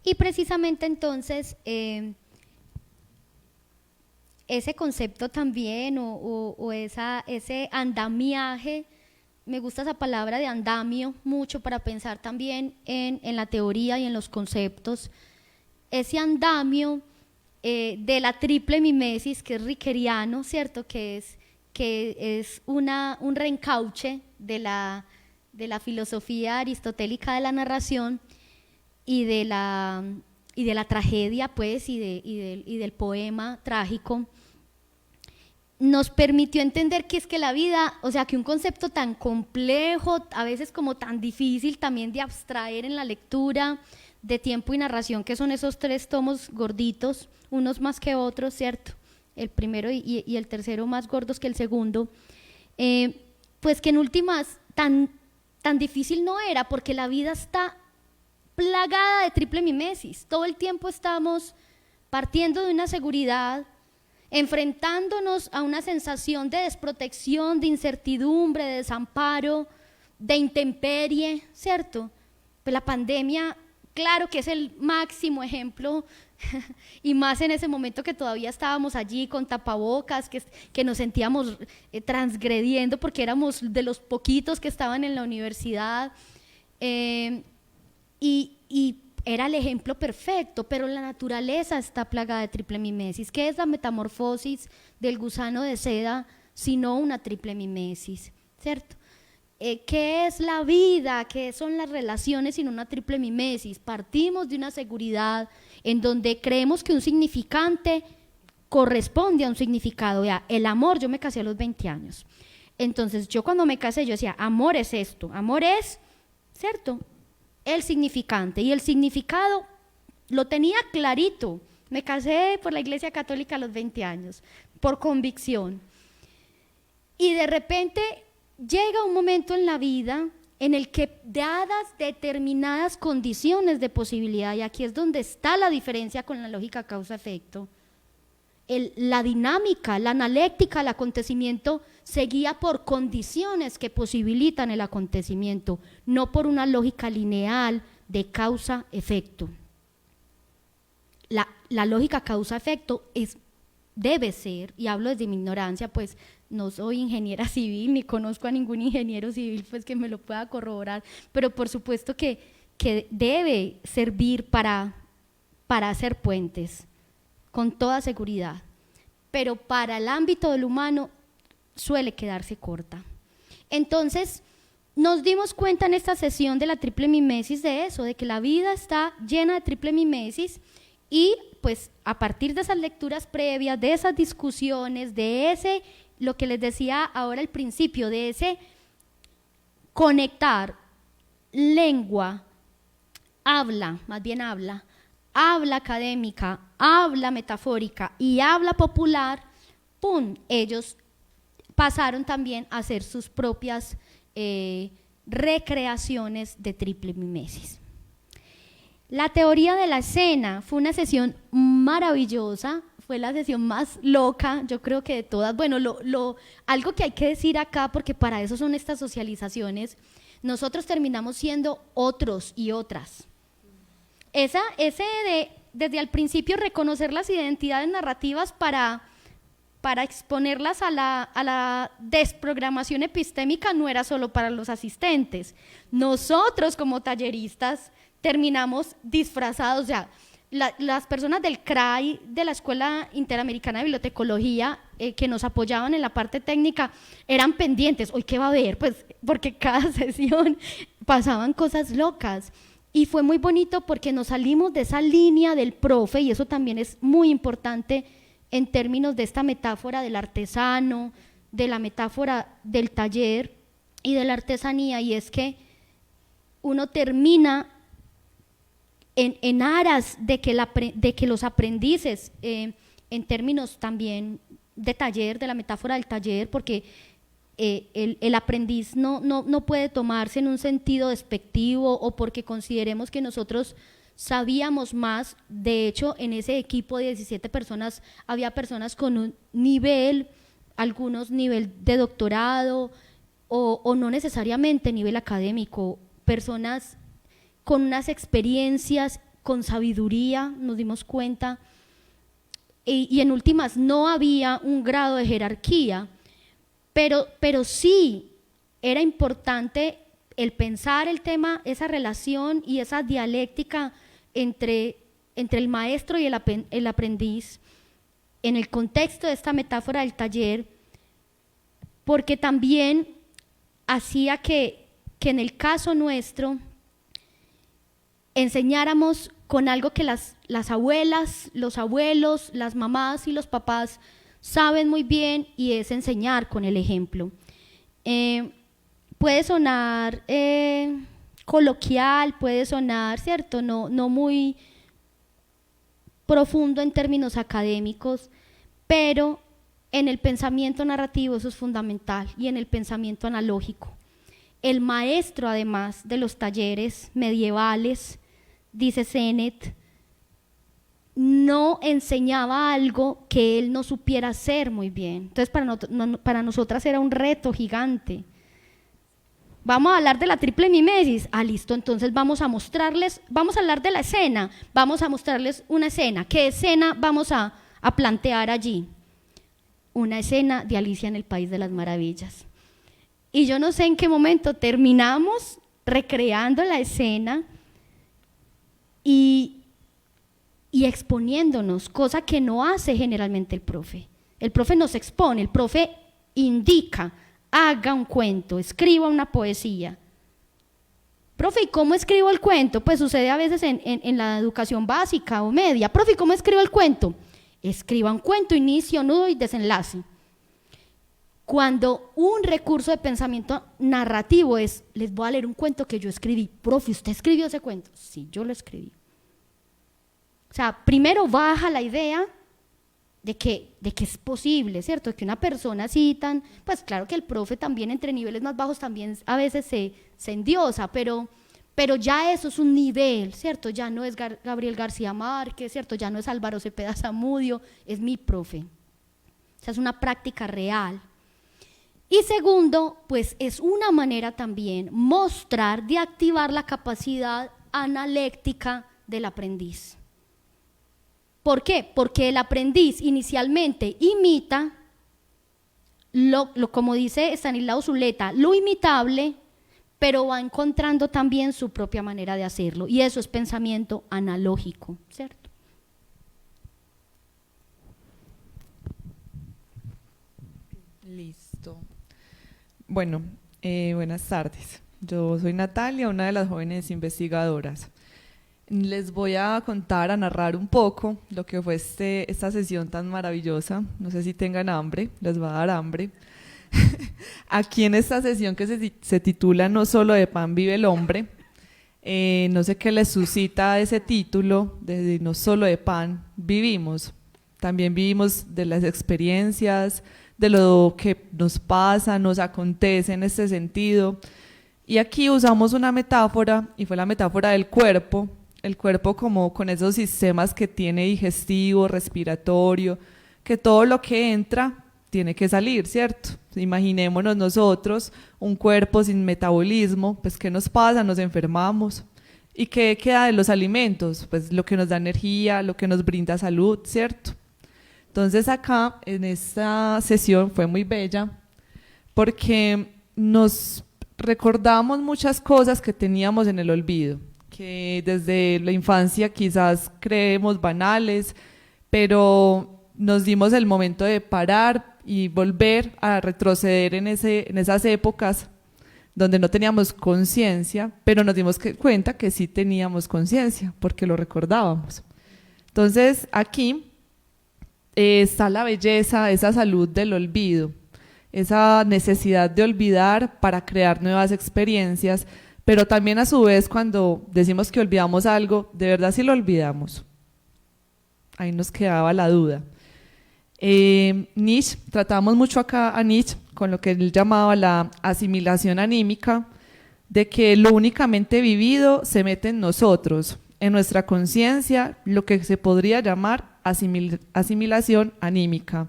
S2: Y precisamente entonces ese concepto también o ese andamiaje, me gusta esa palabra de andamio mucho para pensar también en la teoría y en los conceptos, ese andamio de la triple mimesis que es rickeriano, ¿cierto? Que es un reencauche de la filosofía aristotélica de la narración y de la tragedia, pues, y del poema trágico, nos permitió entender que es que la vida, o sea, que un concepto tan complejo, a veces como tan difícil también de abstraer en la lectura, de tiempo y narración, que son esos 3 tomos gorditos, unos más que otros, ¿cierto? El primero y el tercero más gordos que el segundo, pues que en últimas tan difícil no era, porque la vida está plagada de triple mimesis. Todo el tiempo estamos partiendo de una seguridad, enfrentándonos a una sensación de desprotección, de incertidumbre, de desamparo, de intemperie, ¿cierto? Pues la pandemia, claro que es el máximo ejemplo, y más en ese momento que todavía estábamos allí con tapabocas, que nos sentíamos transgrediendo porque éramos de los poquitos que estaban en la universidad, y era el ejemplo perfecto, pero la naturaleza está plagada de triple mimesis. ¿Qué es la metamorfosis del gusano de seda sino una triple mimesis? ¿Cierto? ¿Qué es la vida? ¿Qué son las relaciones sino una triple mimesis? Partimos de una seguridad en donde creemos que un significante corresponde a un significado. Vea, el amor, yo me casé a los 20 años. Entonces yo cuando me casé yo decía, amor es esto, amor es, ¿cierto?, el significante, y el significado lo tenía clarito. Me casé por la Iglesia Católica a los 20 años, por convicción. Y de repente llega un momento en la vida en el que, dadas determinadas condiciones de posibilidad, y aquí es donde está la diferencia con la lógica causa-efecto, la dinámica, la analéctica, el acontecimiento se guía por condiciones que posibilitan el acontecimiento, no por una lógica lineal de causa-efecto. La lógica causa-efecto debe ser, y hablo desde mi ignorancia, pues no soy ingeniera civil, ni conozco a ningún ingeniero civil pues que me lo pueda corroborar, pero por supuesto que debe servir para hacer puentes, con toda seguridad, pero para el ámbito del humano suele quedarse corta. Entonces, nos dimos cuenta en esta sesión de la triple mimesis de eso, de que la vida está llena de triple mimesis, y pues a partir de esas lecturas previas, de esas discusiones, de ese, lo que les decía ahora al principio, de ese conectar lengua, habla académica, habla metafórica y habla popular, ¡pum!, ellos pasaron también a hacer sus propias recreaciones de triple mimesis. La teoría de la escena fue una sesión maravillosa, fue la sesión más loca, yo creo que de todas. Bueno, algo que hay que decir acá, porque para eso son estas socializaciones, nosotros terminamos siendo otros y otras. Desde al principio reconocer las identidades narrativas para exponerlas a la desprogramación epistémica no era solo para los asistentes. Nosotros como talleristas terminamos disfrazados, o sea, las personas del CRAI, de la Escuela Interamericana de Bibliotecología, que nos apoyaban en la parte técnica, eran pendientes. ¿Hoy qué va a haber? Pues porque cada sesión pasaban cosas locas. Y fue muy bonito porque nos salimos de esa línea del profe, y eso también es muy importante en términos de esta metáfora del artesano, de la metáfora del taller y de la artesanía, y es que uno termina en aras de que los aprendices, en términos también de taller, de la metáfora del taller, porque el aprendiz no puede tomarse en un sentido despectivo o porque consideremos que nosotros sabíamos más. De hecho, en ese equipo de 17 personas había personas con un nivel, algunos nivel de doctorado o no necesariamente nivel académico, personas con unas experiencias, con sabiduría, nos dimos cuenta, y en últimas no había un grado de jerarquía, pero sí era importante el pensar el tema, esa relación y esa dialéctica entre el maestro y el aprendiz en el contexto de esta metáfora del taller, porque también hacía que en el caso nuestro enseñáramos con algo que las abuelas, los abuelos, las mamás y los papás saben muy bien, y es enseñar con el ejemplo. Puede sonar coloquial, puede sonar, ¿cierto?, no muy profundo en términos académicos, pero en el pensamiento narrativo eso es fundamental, y en el pensamiento analógico. El maestro, además de los talleres medievales, dice Sennett, no enseñaba algo que él no supiera hacer muy bien. Entonces para nosotras era un reto gigante. Vamos a hablar de la triple mimesis. Listo, entonces vamos a hablar de la escena, vamos a mostrarles una escena. ¿Qué escena vamos a plantear allí? Una escena de Alicia en el País de las Maravillas. Y yo no sé en qué momento terminamos recreando la escena y exponiéndonos, cosa que no hace generalmente el profe. El profe nos expone, el profe indica, haga un cuento, escriba una poesía. Profe, ¿y cómo escribo el cuento? Pues sucede a veces en la educación básica o media. Profe, ¿y cómo escribo el cuento? Escriba un cuento, inicio, nudo y desenlace. Cuando un recurso de pensamiento narrativo es, les voy a leer un cuento que yo escribí. Profe, ¿usted escribió ese cuento? Sí, yo lo escribí. O sea, primero baja la idea de que es posible, ¿cierto? De que una persona así tan, pues claro que el profe también entre niveles más bajos también a veces se endiosa, pero ya eso es un nivel, ¿cierto? Ya no es Gabriel García Márquez, ¿cierto? Ya no es Álvaro Cepeda Zamudio, es mi profe. O sea, es una práctica real. Y segundo, pues es una manera también mostrar, de activar la capacidad analéctica del aprendiz. ¿Por qué? Porque el aprendiz inicialmente imita, como dice Estanislao Zuleta, lo imitable, pero va encontrando también su propia manera de hacerlo, y eso es pensamiento analógico, ¿cierto?
S3: Listo. Bueno, buenas tardes. Yo soy Natalia, una de las jóvenes investigadoras. Les voy a contar, a narrar un poco lo que fue esta sesión tan maravillosa. No sé si tengan hambre, les va a dar hambre. Aquí en esta sesión que se titula No solo de pan vive el hombre, No sé qué les suscita ese título de no solo de pan vivimos, también vivimos de las experiencias, de lo que nos pasa, nos acontece en este sentido. Y aquí usamos una metáfora, y fue la metáfora del cuerpo, el cuerpo como con esos sistemas que tiene digestivo, respiratorio, que todo lo que entra tiene que salir, ¿cierto? Imaginémonos nosotros un cuerpo sin metabolismo, pues ¿qué nos pasa? Nos enfermamos. ¿Y qué queda de los alimentos? Pues lo que nos da energía, lo que nos brinda salud, ¿cierto? Entonces acá en esta sesión fue muy bella porque nos recordamos muchas cosas que teníamos en el olvido, que desde la infancia quizás creemos banales, pero nos dimos el momento de parar y volver a retroceder en esas épocas donde no teníamos conciencia, pero nos dimos cuenta que sí teníamos conciencia, porque lo recordábamos. Entonces aquí está la belleza, esa salud del olvido, esa necesidad de olvidar para crear nuevas experiencias, pero también a su vez cuando decimos que olvidamos algo, ¿de verdad sí lo olvidamos? Ahí nos quedaba la duda. Nietzsche, tratamos mucho acá a Nietzsche con lo que él llamaba la asimilación anímica, de que lo únicamente vivido se mete en nosotros, en nuestra conciencia, lo que se podría llamar asimilación anímica.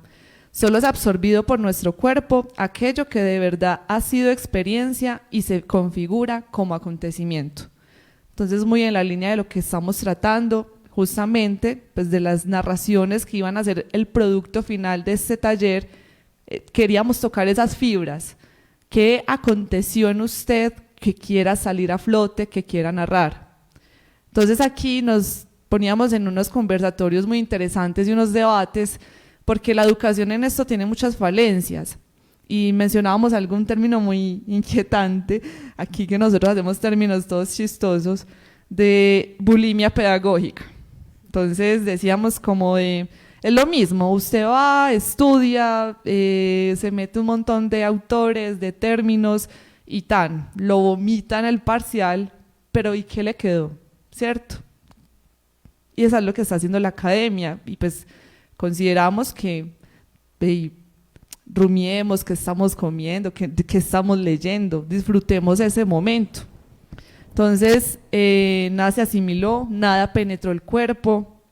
S3: Solo es absorbido por nuestro cuerpo aquello que de verdad ha sido experiencia y se configura como acontecimiento. Entonces, muy en la línea de lo que estamos tratando, justamente, pues de las narraciones que iban a ser el producto final de este taller, queríamos tocar esas fibras. ¿Qué aconteció en usted que quiera salir a flote, que quiera narrar? Entonces aquí nos poníamos en unos conversatorios muy interesantes y unos debates, porque la educación en esto tiene muchas falencias. Y mencionábamos algún término muy inquietante, aquí que nosotros hacemos términos todos chistosos, de bulimia pedagógica. Entonces decíamos como de, es lo mismo, usted va, estudia, se mete un montón de autores, de términos y tan, lo vomita en el parcial, pero ¿y qué le quedó? ¿Cierto? Y eso es lo que está haciendo la academia, y pues consideramos que rumiemos, que estamos comiendo, que estamos leyendo, disfrutemos ese momento. Entonces, nada se asimiló, nada penetró el cuerpo,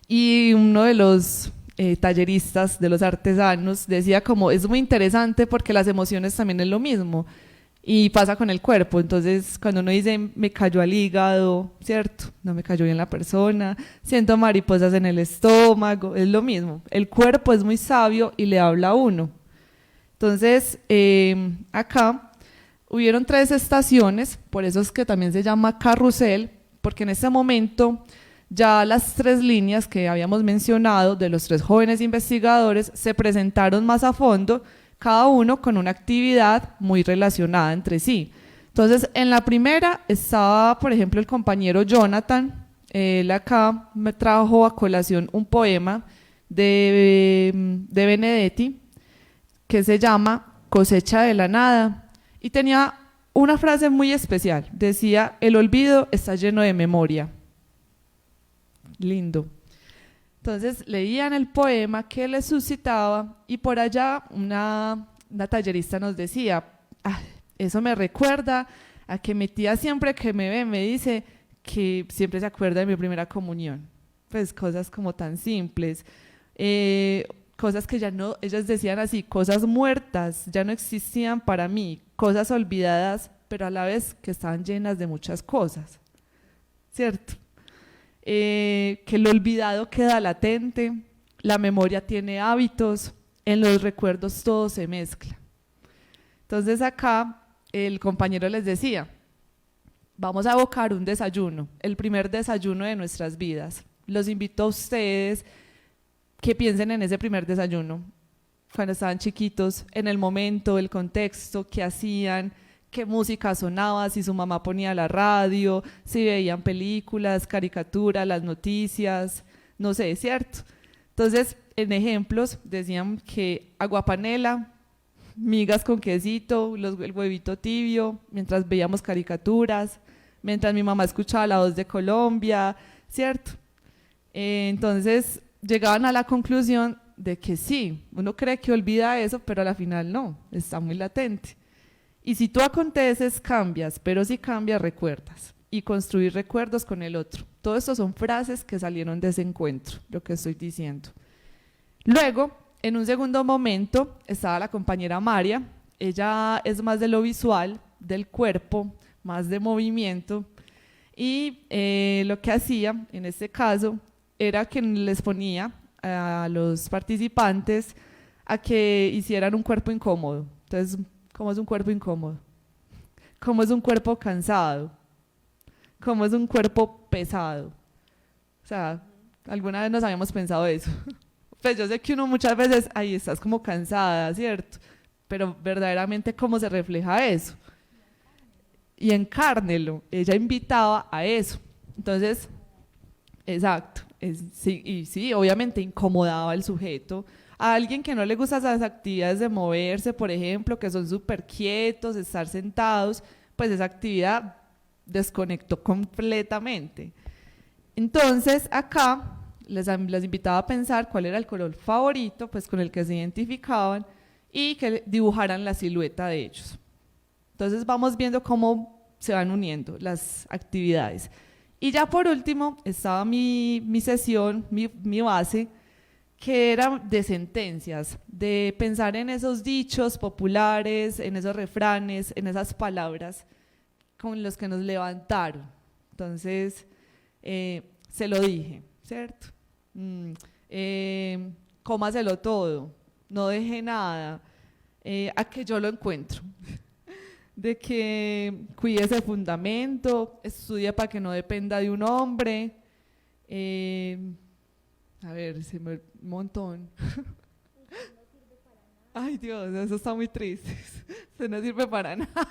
S3: y uno de los talleristas, de los artesanos, decía como, es muy interesante porque las emociones también es lo mismo, y pasa con el cuerpo. Entonces, cuando uno dice, me cayó al hígado, ¿cierto? No me cayó bien la persona, siento mariposas en el estómago, es lo mismo. El cuerpo es muy sabio y le habla a uno. Entonces, acá hubieron 3 estaciones, por eso es que también se llama carrusel, porque en ese momento ya las 3 líneas que habíamos mencionado de los 3 jóvenes investigadores se presentaron más a fondo, cada uno con una actividad muy relacionada entre sí. Entonces, en la primera estaba, por ejemplo, el compañero Jonathan. Él acá me trajo a colación un poema de Benedetti que se llama Cosecha de la Nada, y tenía una frase muy especial. Decía, el olvido está lleno de memoria. Lindo. Entonces leían el poema que les suscitaba, y por allá una tallerista nos decía, eso me recuerda a que mi tía siempre que me ve me dice que siempre se acuerda de mi primera comunión. Pues cosas como tan simples, cosas que ya no, ellas decían así, cosas muertas, ya no existían para mí, cosas olvidadas, pero a la vez que estaban llenas de muchas cosas, ¿cierto? Que lo olvidado queda latente, la memoria tiene hábitos, en los recuerdos todo se mezcla. Entonces acá el compañero les decía, vamos a evocar un desayuno, el primer desayuno de nuestras vidas. Los invito a ustedes que piensen en ese primer desayuno, cuando estaban chiquitos, en el momento, el contexto, qué hacían, qué música sonaba, si su mamá ponía la radio, si veían películas, caricaturas, las noticias, no sé, ¿cierto? Entonces, en ejemplos, decían que aguapanela, migas con quesito, el huevito tibio, mientras veíamos caricaturas, mientras mi mamá escuchaba La Voz de Colombia, ¿cierto? Entonces llegaban a la conclusión de que sí, uno cree que olvida eso, pero a la final no, está muy latente. Y si tú aconteces, cambias, pero si cambias, recuerdas. Y construir recuerdos con el otro. Todo esto son frases que salieron de ese encuentro, lo que estoy diciendo. Luego, en un segundo momento, estaba la compañera María. Ella es más de lo visual, del cuerpo, más de movimiento. Y lo que hacía, en este caso, era que les ponía a los participantes a que hicieran un cuerpo incómodo. Entonces, ¿cómo es un cuerpo incómodo? ¿Cómo es un cuerpo cansado? ¿Cómo es un cuerpo pesado? O sea, alguna vez nos habíamos pensado eso. Pues yo sé que uno muchas veces, ahí estás como cansada, ¿cierto? Pero verdaderamente, ¿cómo se refleja eso? Y encárnelo. Ella invitaba a eso. Entonces, exacto. Sí, y sí, obviamente incomodaba al sujeto. A alguien que no le gusta esas actividades de moverse, por ejemplo, que son súper quietos, estar sentados, pues esa actividad desconectó completamente. Entonces, acá les invitaba a pensar cuál era el color favorito, pues con el que se identificaban y que dibujaran la silueta de ellos. Entonces vamos viendo cómo se van uniendo las actividades. Y ya por último estaba mi sesión, mi base, que era de sentencias, de pensar en esos dichos populares, en esos refranes, en esas palabras con los que nos levantaron. Entonces, se lo dije, ¿cierto? Cómaselo todo, no deje nada, a que yo lo encuentro. De que cuide ese fundamento, estudie para que no dependa de un hombre. A ver, un montón. Ay Dios, eso está muy triste. Eso no sirve para nada.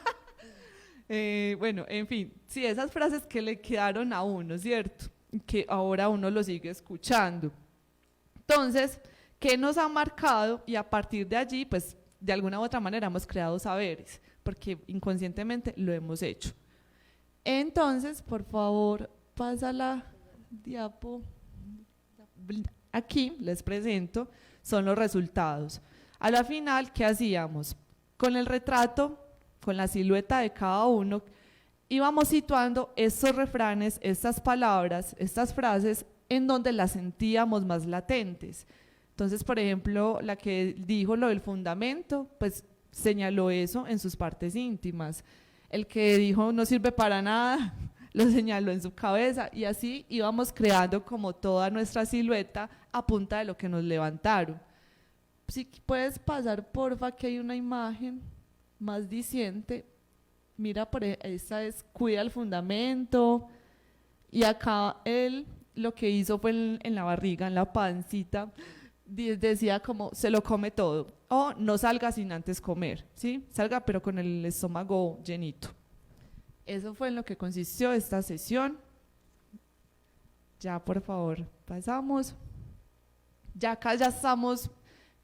S3: Bueno, en fin, sí, esas frases que le quedaron a uno, ¿cierto? Que ahora uno lo sigue escuchando. Entonces, ¿qué nos ha marcado? Y a partir de allí, pues, de alguna u otra manera hemos creado saberes, porque inconscientemente lo hemos hecho. Entonces, por favor, pasa la diapo. Aquí les presento, son los resultados. A la final, ¿qué hacíamos? Con el retrato, con la silueta de cada uno, íbamos situando estos refranes, estas palabras, estas frases, en donde las sentíamos más latentes. Entonces, por ejemplo, la que dijo lo del fundamento, pues señaló eso en sus partes íntimas. El que dijo no sirve para nada, lo señaló en su cabeza, y así íbamos creando como toda nuestra silueta a punta de lo que nos levantaron. Si puedes pasar, porfa, que hay una imagen más diciente. Mira, esta es cuida el fundamento, y acá él lo que hizo fue en la barriga, en la pancita, decía como se lo come todo, o no salga sin antes comer, ¿sí? Salga pero con el estómago llenito. Eso fue en lo que consistió esta sesión. Ya, por favor, pasamos. Ya acá ya estamos,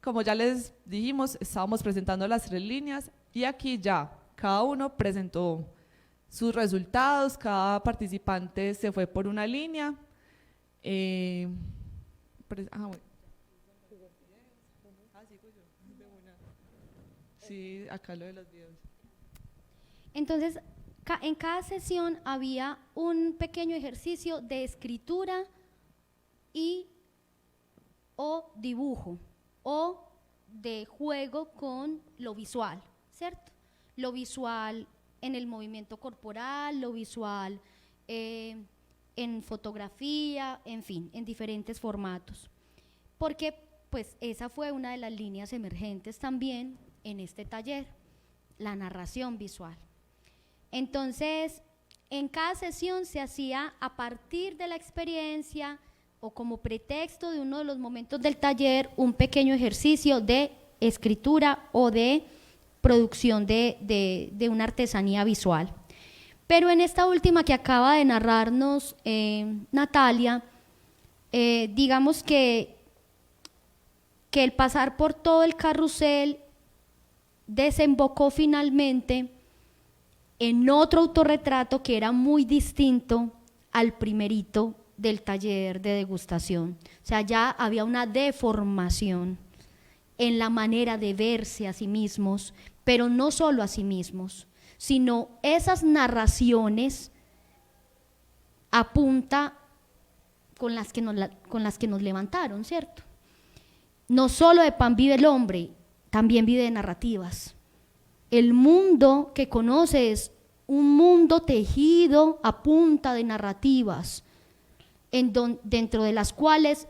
S3: como ya les dijimos, estábamos presentando las 3 líneas, y aquí ya cada uno presentó sus resultados, cada participante se fue por una línea. Bueno. Sí, acá lo de los videos.
S2: Entonces, en cada sesión había un pequeño ejercicio de escritura o dibujo, o de juego con lo visual, ¿cierto? Lo visual en el movimiento corporal, lo visual en fotografía, en fin, en diferentes formatos. Porque pues esa fue una de las líneas emergentes también en este taller, la narración visual. Entonces, en cada sesión se hacía a partir de la experiencia o como pretexto de uno de los momentos del taller un pequeño ejercicio de escritura o de producción de una artesanía visual. Pero en esta última que acaba de narrarnos Natalia, digamos que el pasar por todo el carrusel desembocó finalmente en otro autorretrato que era muy distinto al primerito del taller de degustación. O sea, ya había una deformación en la manera de verse a sí mismos, pero no solo a sí mismos, sino esas narraciones a punta con las que nos levantaron, ¿cierto? No solo de pan vive el hombre, también vive de narrativas. El mundo que conoce es un mundo tejido a punta de narrativas, dentro de las cuales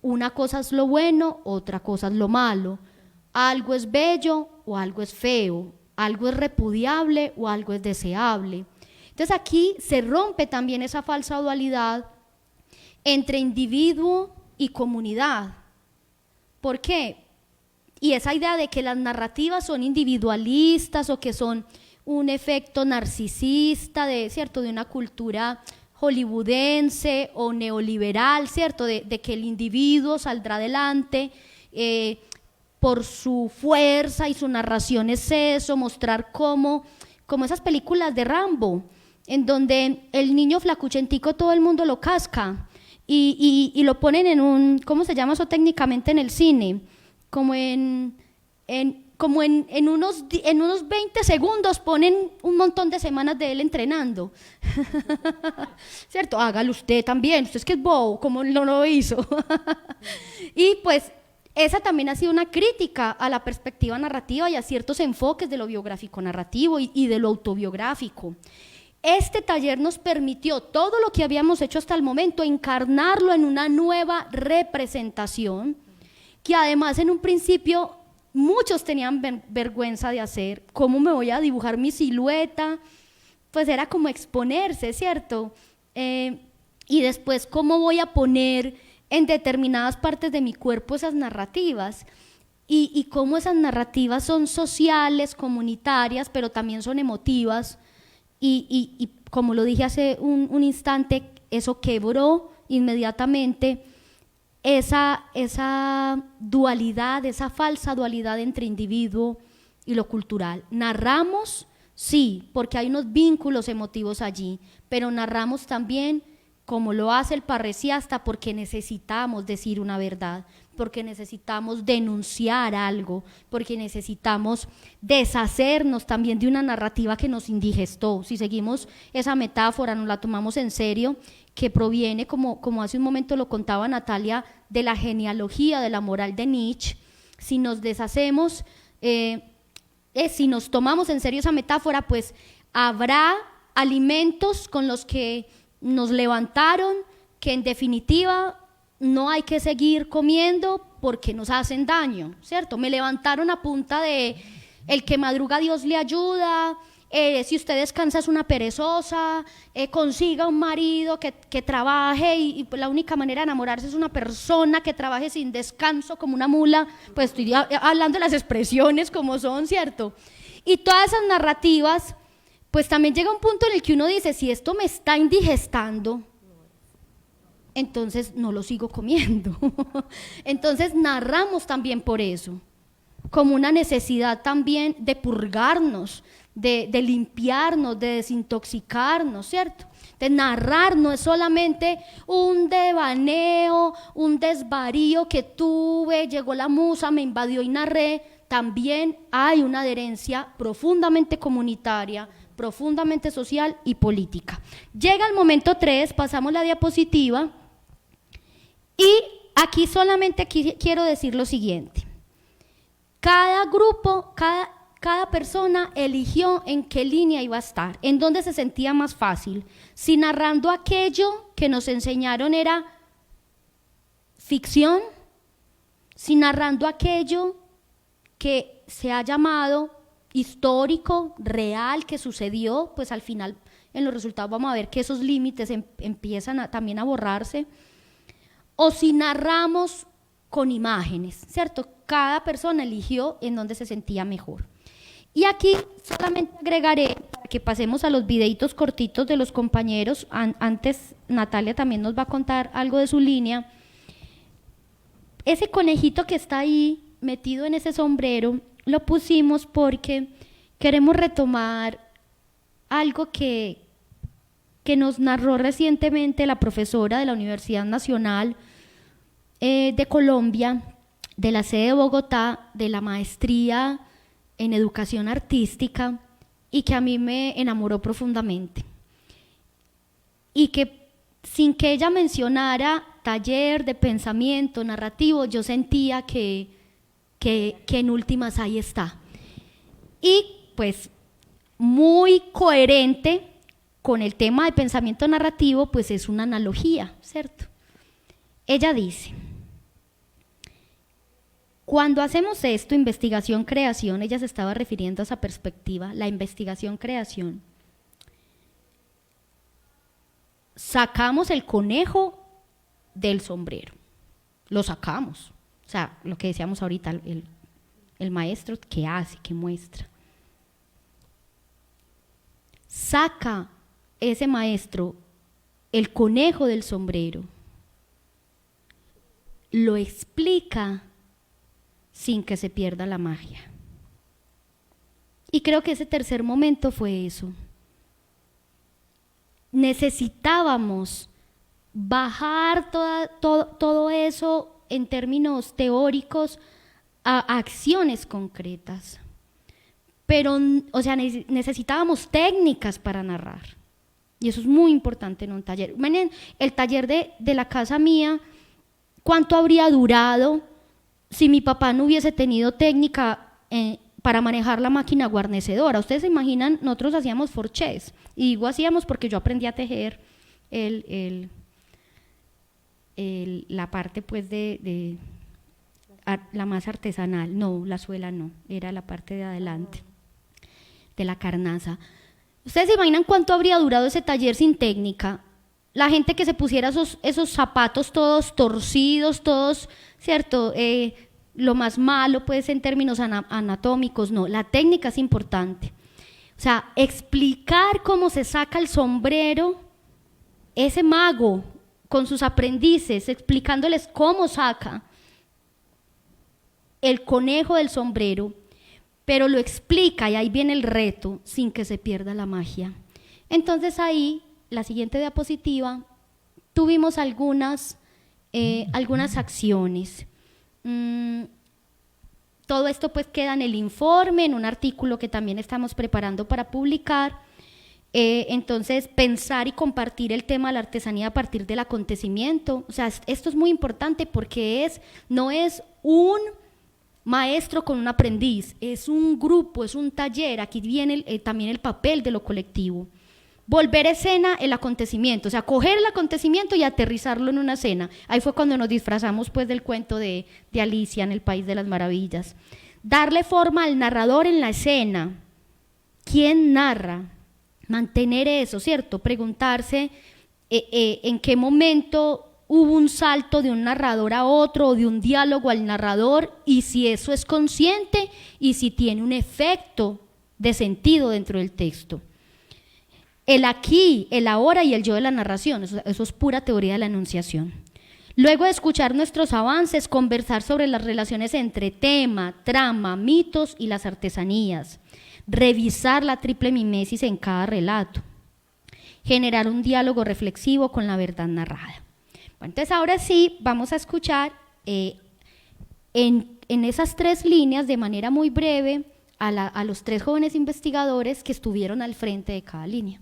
S2: una cosa es lo bueno, otra cosa es lo malo, algo es bello o algo es feo, algo es repudiable o algo es deseable. Entonces aquí se rompe también esa falsa dualidad entre individuo y comunidad. ¿Por qué? Y esa idea de que las narrativas son individualistas o que son un efecto narcisista ¿cierto? De una cultura hollywoodense o neoliberal, ¿cierto? De que el individuo saldrá adelante por su fuerza y su narración es eso, mostrar como esas películas de Rambo, en donde el niño flacuchentico todo el mundo lo casca y lo ponen en un, ¿cómo se llama eso técnicamente en el cine? Como en unos 20 segundos ponen un montón de semanas de él entrenando. ¿Cierto? Hágalo usted también, usted es que es bobo, como no lo hizo. Y pues esa también ha sido una crítica a la perspectiva narrativa y a ciertos enfoques de lo biográfico narrativo y de lo autobiográfico. Este taller nos permitió todo lo que habíamos hecho hasta el momento, encarnarlo en una nueva representación, que además en un principio muchos tenían vergüenza de hacer. ¿Cómo me voy a dibujar mi silueta? Pues era como exponerse, ¿cierto? Y después, ¿cómo voy a poner en determinadas partes de mi cuerpo esas narrativas? Y cómo esas narrativas son sociales, comunitarias, pero también son emotivas. Y como lo dije hace un instante, eso quebró inmediatamente esa dualidad, esa falsa dualidad entre individuo y lo cultural. Narramos, sí, porque hay unos vínculos emotivos allí, pero narramos también como lo hace el parresiasta porque necesitamos decir una verdad, porque necesitamos denunciar algo, porque necesitamos deshacernos también de una narrativa que nos indigestó. Si seguimos esa metáfora, nos la tomamos en serio, que proviene, como hace un momento lo contaba Natalia, de la genealogía de la moral de Nietzsche. Si nos deshacemos, si nos tomamos en serio esa metáfora, pues habrá alimentos con los que nos levantaron, que en definitiva no hay que seguir comiendo porque nos hacen daño, ¿cierto? Me levantaron a punta de el que madruga Dios le ayuda, si usted descansa es una perezosa, consiga un marido que trabaje y la única manera de enamorarse es una persona que trabaje sin descanso como una mula. Pues estoy hablando de las expresiones como son, ¿cierto? Y todas esas narrativas, pues también llega un punto en el que uno dice, si esto me está indigestando, entonces no lo sigo comiendo. Entonces narramos también por eso, como una necesidad también de purgarnos, de limpiarnos, de desintoxicarnos, ¿cierto? De narrar no es solamente un devaneo, un desvarío que tuve, llegó la musa, me invadió y narré. También hay una adherencia profundamente comunitaria, profundamente social y política. Llega el momento 3, pasamos la diapositiva, y aquí solamente quiero decir lo siguiente. Cada grupo, cada persona eligió en qué línea iba a estar, en dónde se sentía más fácil. Si narrando aquello que nos enseñaron era ficción, si narrando aquello que se ha llamado histórico, real, que sucedió, pues al final en los resultados vamos a ver que esos límites empiezan también a borrarse, o si narramos con imágenes, ¿cierto? Cada persona eligió en dónde se sentía mejor. Y aquí solamente agregaré, para que pasemos a los videitos cortitos de los compañeros, antes Natalia también nos va a contar algo de su línea. Ese conejito que está ahí metido en ese sombrero, lo pusimos porque queremos retomar algo que nos narró recientemente la profesora de la Universidad Nacional de Colombia, de la sede de Bogotá, de la maestría en educación artística, y que a mí me enamoró profundamente. Y que sin que ella mencionara taller de pensamiento narrativo, yo sentía que en últimas ahí está. Y pues muy coherente con el tema de pensamiento narrativo, pues es una analogía, ¿cierto? Ella dice: cuando hacemos esto, investigación-creación, ella se estaba refiriendo a esa perspectiva, la investigación-creación, sacamos el conejo del sombrero, lo sacamos, o sea, lo que decíamos ahorita, el maestro que hace, que muestra. Saca ese maestro el conejo del sombrero, lo explica sin que se pierda la magia. Y creo que ese tercer momento fue eso. Necesitábamos bajar todo eso en términos teóricos a acciones concretas. Pero, o sea, necesitábamos técnicas para narrar. Y eso es muy importante en un taller. Miren, el taller de la casa mía, ¿cuánto habría durado si mi papá no hubiese tenido técnica para manejar la máquina guarnecedora? Ustedes se imaginan, nosotros hacíamos forchés, y digo hacíamos porque yo aprendí a tejer la parte pues la más artesanal, no, la suela no, era la parte de adelante, de la carnaza. ¿Ustedes se imaginan cuánto habría durado ese taller sin técnica? La gente que se pusiera esos zapatos todos torcidos, todos, ¿cierto? Lo más malo pues en términos anatómicos, no, la técnica es importante. O sea, explicar cómo se saca el sombrero, ese mago con sus aprendices, explicándoles cómo saca el conejo del sombrero, pero lo explica, y ahí viene el reto, sin que se pierda la magia. Entonces ahí, la siguiente diapositiva, tuvimos algunas acciones. Todo esto pues queda en el informe, en un artículo que también estamos preparando para publicar. Entonces, pensar y compartir el tema de la artesanía a partir del acontecimiento. O sea, esto es muy importante porque no es un maestro con un aprendiz, es un grupo, es un taller. Aquí viene también el papel de lo colectivo. Volver a escena el acontecimiento, o sea, coger el acontecimiento y aterrizarlo en una escena. Ahí fue cuando nos disfrazamos pues del cuento de Alicia en el País de las Maravillas. Darle forma al narrador en la escena. ¿Quién narra? Mantener eso, ¿cierto? Preguntarse en qué momento hubo un salto de un narrador a otro, o de un diálogo al narrador, y si eso es consciente y si tiene un efecto de sentido dentro del texto. El aquí, el ahora y el yo de la narración, eso es pura teoría de la enunciación. Luego de escuchar nuestros avances, conversar sobre las relaciones entre tema, trama, mitos y las artesanías. Revisar la triple mimesis en cada relato. Generar un diálogo reflexivo con la verdad narrada. Bueno, entonces ahora sí vamos a escuchar en esas tres líneas de manera muy breve a los tres jóvenes investigadores que estuvieron al frente de cada línea.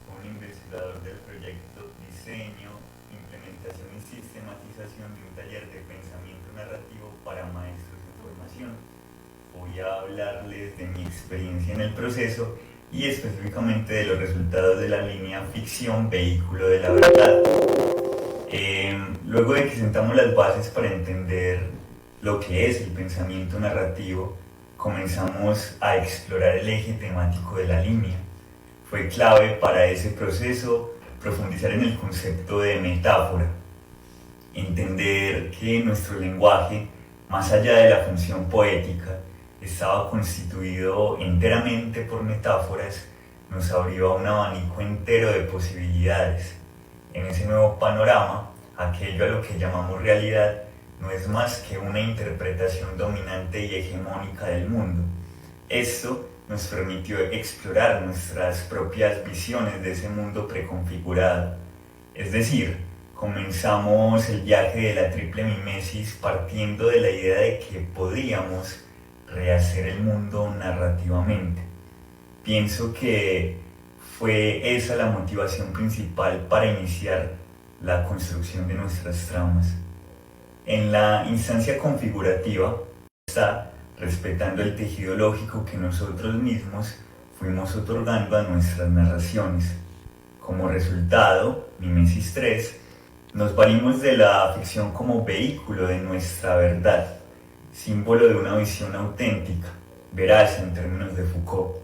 S4: Como investigador del proyecto Diseño, Implementación y Sistematización de un taller de pensamiento narrativo para maestros en formación, voy a hablarles de mi experiencia en el proceso y específicamente de los resultados de la línea ficción vehículo de la verdad. Luego de que sentamos las bases para entender lo que es el pensamiento narrativo, comenzamos a explorar el eje temático de la línea. Fue clave para ese proceso profundizar en el concepto de metáfora, entender que nuestro lenguaje, más allá de la función poética, estaba constituido enteramente por metáforas, nos abrió un abanico entero de posibilidades. En ese nuevo panorama, aquello a lo que llamamos realidad no es más que una interpretación dominante y hegemónica del mundo, Esto nos permitió explorar nuestras propias visiones de ese mundo preconfigurado. Es decir, comenzamos el viaje de la triple mimesis partiendo de la idea de que podríamos rehacer el mundo narrativamente. Pienso que fue esa la motivación principal para iniciar la construcción de nuestras tramas. En la instancia configurativa está respetando el tejido lógico que nosotros mismos fuimos otorgando a nuestras narraciones. Como resultado, Mimesis 3, nos valimos de la ficción como vehículo de nuestra verdad, símbolo de una visión auténtica, veraz en términos de Foucault.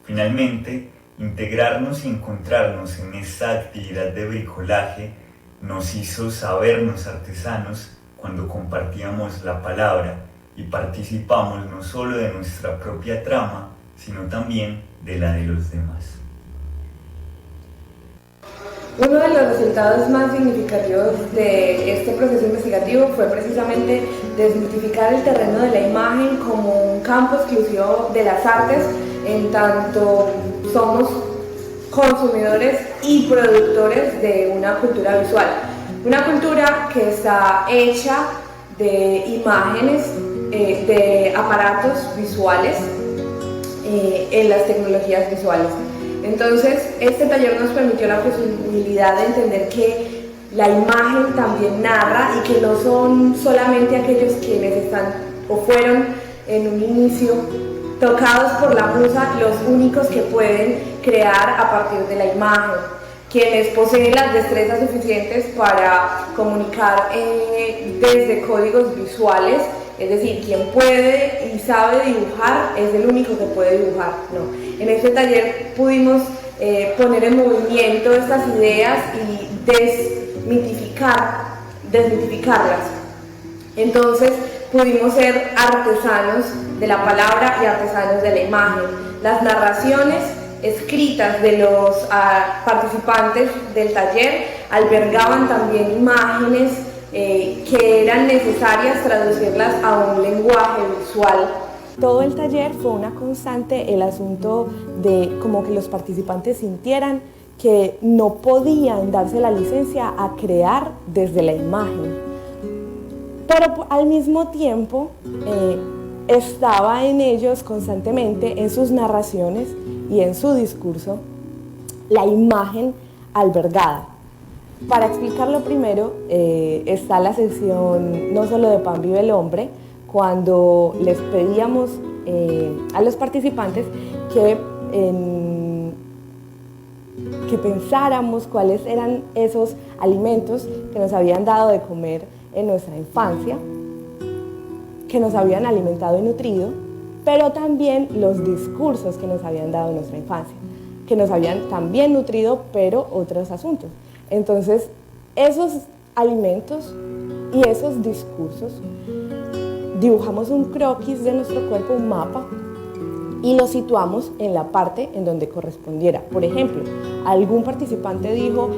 S4: Finalmente, integrarnos y encontrarnos en esta actividad de bricolaje nos hizo sabernos artesanos cuando compartíamos la palabra y participamos no solo de nuestra propia trama, sino también de la de los demás.
S5: Uno de los resultados más significativos de este proceso investigativo fue precisamente desmitificar el terreno de la imagen como un campo exclusivo de las artes, en tanto somos consumidores y productores de una cultura visual. Una cultura que está hecha de imágenes, de aparatos visuales en las tecnologías visuales. Entonces, este taller nos permitió la posibilidad de entender que la imagen también narra y que no son solamente aquellos quienes están o fueron en un inicio tocados por la musa los únicos que pueden crear a partir de la imagen, quienes poseen las destrezas suficientes para comunicar desde códigos visuales. Es decir, quien puede y sabe dibujar es el único que puede dibujar. No. En este taller pudimos poner en movimiento estas ideas y desmitificarlas. Entonces pudimos ser artesanos de la palabra y artesanos de la imagen. Las narraciones escritas de los participantes del taller albergaban también imágenes que eran necesarias traducirlas a un lenguaje visual.
S6: Todo el taller fue una constante el asunto de como que los participantes sintieran que no podían darse la licencia a crear desde la imagen, pero al mismo tiempo estaba en ellos constantemente, en sus narraciones y en su discurso, la imagen albergada. Para explicarlo primero, está la sección no solo de Pan Vive el Hombre, cuando les pedíamos a los participantes que pensáramos cuáles eran esos alimentos que nos habían dado de comer en nuestra infancia, que nos habían alimentado y nutrido, pero también los discursos que nos habían dado en nuestra infancia, que nos habían también nutrido, pero otros asuntos. Entonces, esos alimentos y esos discursos, dibujamos un croquis de nuestro cuerpo, un mapa, y lo situamos en la parte en donde correspondiera. Por ejemplo, algún participante dijo,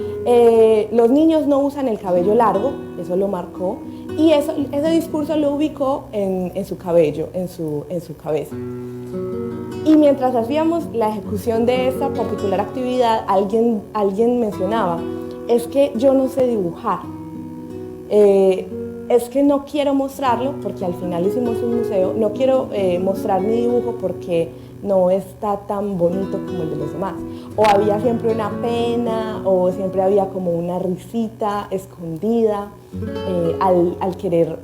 S6: los niños no usan el cabello largo, eso lo marcó, y ese discurso lo ubicó en su cabello, en su cabeza. Y mientras hacíamos la ejecución de esta particular actividad, alguien mencionaba, es que yo no sé dibujar, es que no quiero mostrarlo porque al final hicimos un museo, no quiero mostrar mi dibujo porque no está tan bonito como el de los demás. O había siempre una pena, o siempre había como una risita escondida al querer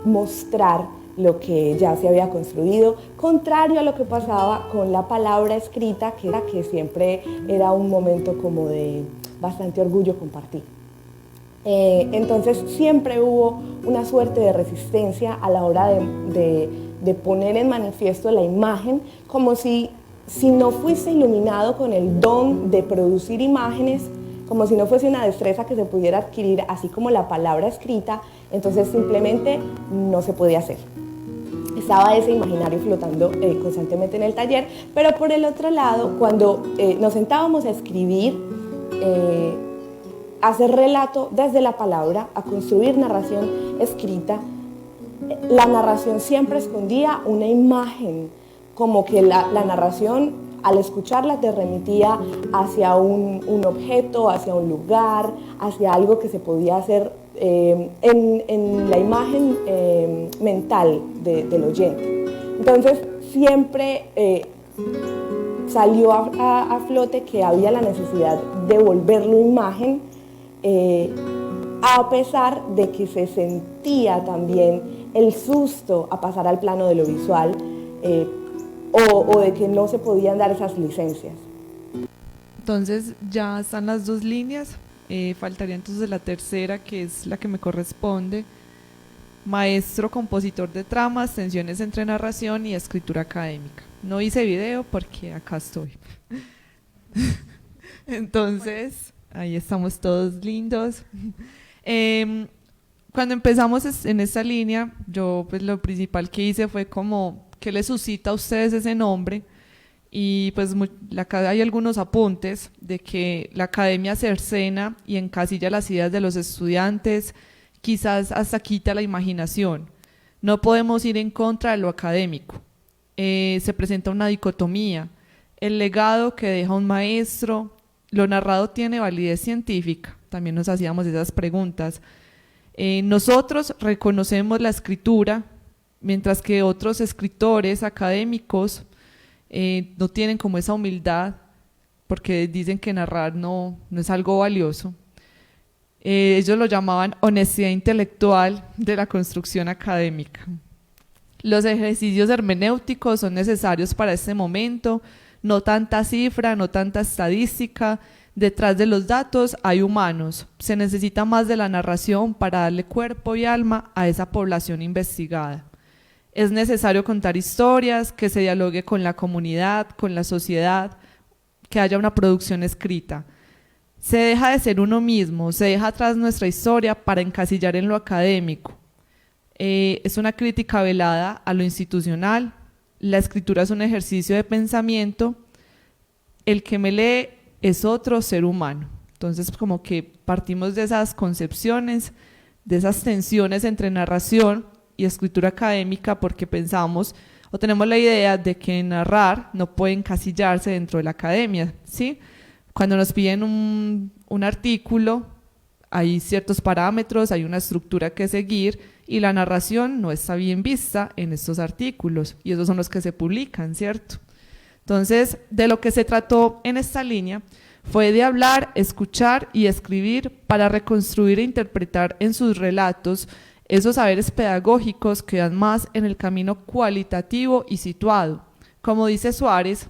S6: mostrar lo que ya se había construido, contrario a lo que pasaba con la palabra escrita, que siempre era un momento como de bastante orgullo compartir. Entonces siempre hubo una suerte de resistencia a la hora de poner en manifiesto la imagen, como si no fuese iluminado con el don de producir imágenes, como si no fuese una destreza que se pudiera adquirir, así como la palabra escrita, entonces simplemente no se podía hacer. Estaba ese imaginario flotando constantemente en el taller, pero por el otro lado, cuando nos sentábamos a escribir, a hacer relato desde la palabra, a construir narración escrita, la narración siempre escondía una imagen como que la narración, al escucharla, te remitía hacia un objeto, hacia un lugar, hacia algo que se podía hacer en la imagen mental del oyente. Entonces, siempre salió a flote que había la necesidad de volverlo imagen, a pesar de que se sentía también el susto a pasar al plano de lo visual, o de que no se podían dar esas licencias.
S3: Entonces ya están las dos líneas, faltaría entonces la tercera, que es la que me corresponde: maestro compositor de tramas, tensiones entre narración y escritura académica. No hice video porque acá estoy. Entonces, ahí estamos todos lindos. Cuando empezamos en esta línea, yo pues lo principal que hice fue como, ¿qué les suscita a ustedes ese nombre? Y pues acá hay algunos apuntes de que la academia cercena y encasilla las ideas de los estudiantes, quizás hasta quita la imaginación. No podemos ir en contra de lo académico. Se presenta una dicotomía: el legado que deja un maestro, lo narrado tiene validez científica. También nos hacíamos esas preguntas. Nosotros reconocemos la escritura, mientras que otros escritores académicos no tienen como esa humildad, porque dicen que narrar no es algo valioso. Ellos lo llamaban honestidad intelectual de la construcción académica. Los ejercicios hermenéuticos son necesarios para este momento, no tanta cifra, no tanta estadística. Detrás de los datos hay humanos, se necesita más de la narración para darle cuerpo y alma a esa población investigada. Es necesario contar historias, que se dialogue con la comunidad, con la sociedad, que haya una producción escrita. Se deja de ser uno mismo, se deja atrás nuestra historia para encasillar en lo académico. Es una crítica velada a lo institucional. La escritura es un ejercicio de pensamiento. El que me lee es otro ser humano. Entonces, como que partimos de esas concepciones, de esas tensiones entre narración y escritura académica, porque pensamos o tenemos la idea de que narrar no puede encasillarse dentro de la academia, ¿sí? Cuando nos piden un artículo, hay ciertos parámetros, hay una estructura que seguir, y la narración no está bien vista en estos artículos, y esos son los que se publican, ¿cierto? Entonces, de lo que se trató en esta línea fue de hablar, escuchar y escribir para reconstruir e interpretar en sus relatos esos saberes pedagógicos que dan más en el camino cualitativo y situado. Como dice Suárez,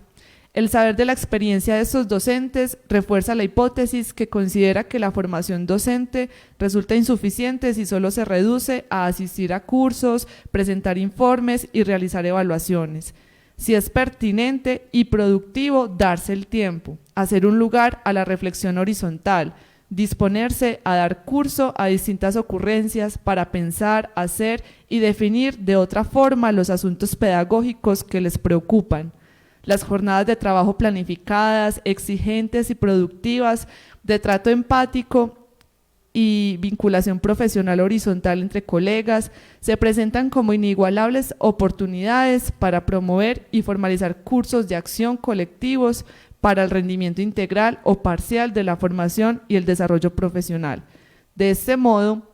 S3: el saber de la experiencia de estos docentes refuerza la hipótesis que considera que la formación docente resulta insuficiente si solo se reduce a asistir a cursos, presentar informes y realizar evaluaciones. Si es pertinente y productivo darse el tiempo, hacer un lugar a la reflexión horizontal, disponerse a dar curso a distintas ocurrencias para pensar, hacer y definir de otra forma los asuntos pedagógicos que les preocupan. Las jornadas de trabajo planificadas, exigentes y productivas, de trato empático y vinculación profesional horizontal entre colegas, se presentan como inigualables oportunidades para promover y formalizar cursos de acción colectivos para el rendimiento integral o parcial de la formación y el desarrollo profesional. De este modo,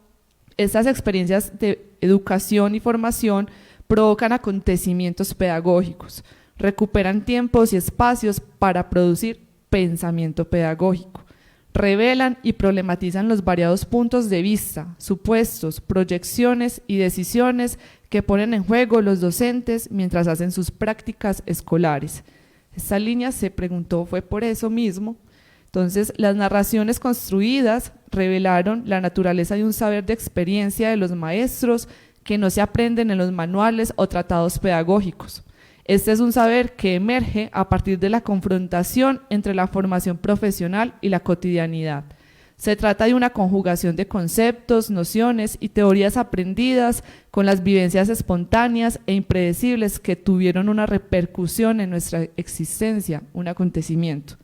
S3: estas experiencias de educación y formación provocan acontecimientos pedagógicos, recuperan tiempos y espacios para producir pensamiento pedagógico, revelan y problematizan los variados puntos de vista, supuestos, proyecciones y decisiones que ponen en juego los docentes mientras hacen sus prácticas escolares. Esta línea se preguntó fue por eso mismo. Entonces, las narraciones construidas revelaron la naturaleza de un saber de experiencia de los maestros que no se aprenden en los manuales o tratados pedagógicos. Este es un saber que emerge a partir de la confrontación entre la formación profesional y la cotidianidad. Se trata de una conjugación de conceptos, nociones y teorías aprendidas con las vivencias espontáneas e impredecibles que tuvieron una repercusión en nuestra existencia, un acontecimiento.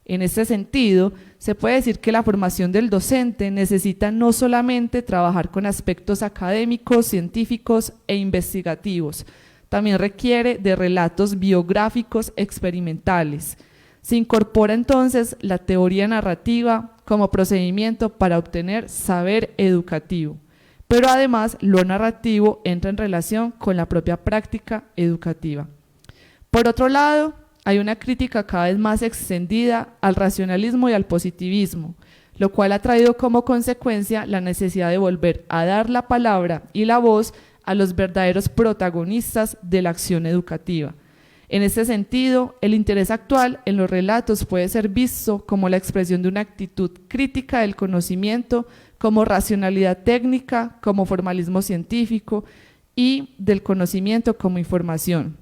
S3: En este sentido, se puede decir que la formación del docente necesita no solamente trabajar con aspectos académicos, científicos e investigativos, también requiere de relatos biográficos experimentales. Se incorpora entonces la teoría narrativa como procedimiento para obtener saber educativo, pero además lo narrativo entra en relación con la propia práctica educativa. Por otro lado, hay una crítica cada vez más extendida al racionalismo y al positivismo, lo cual ha traído como consecuencia la necesidad de volver a dar la palabra y la voz a los verdaderos protagonistas de la acción educativa. En este sentido, el interés actual en los relatos puede ser visto como la expresión de una actitud crítica del conocimiento, como racionalidad técnica, como formalismo científico y del conocimiento como información.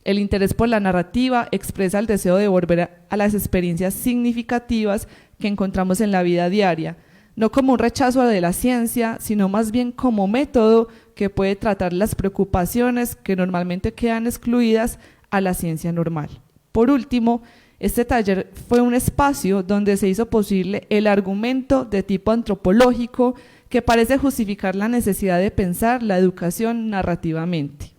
S3: El interés por la narrativa expresa el deseo de volver a las experiencias significativas que encontramos en la vida diaria, no como un rechazo de la ciencia, sino más bien como método que puede tratar las preocupaciones que normalmente quedan excluidas a la ciencia normal. Por último, este taller fue un espacio donde se hizo posible el argumento de tipo antropológico que parece justificar la necesidad de pensar la educación narrativamente.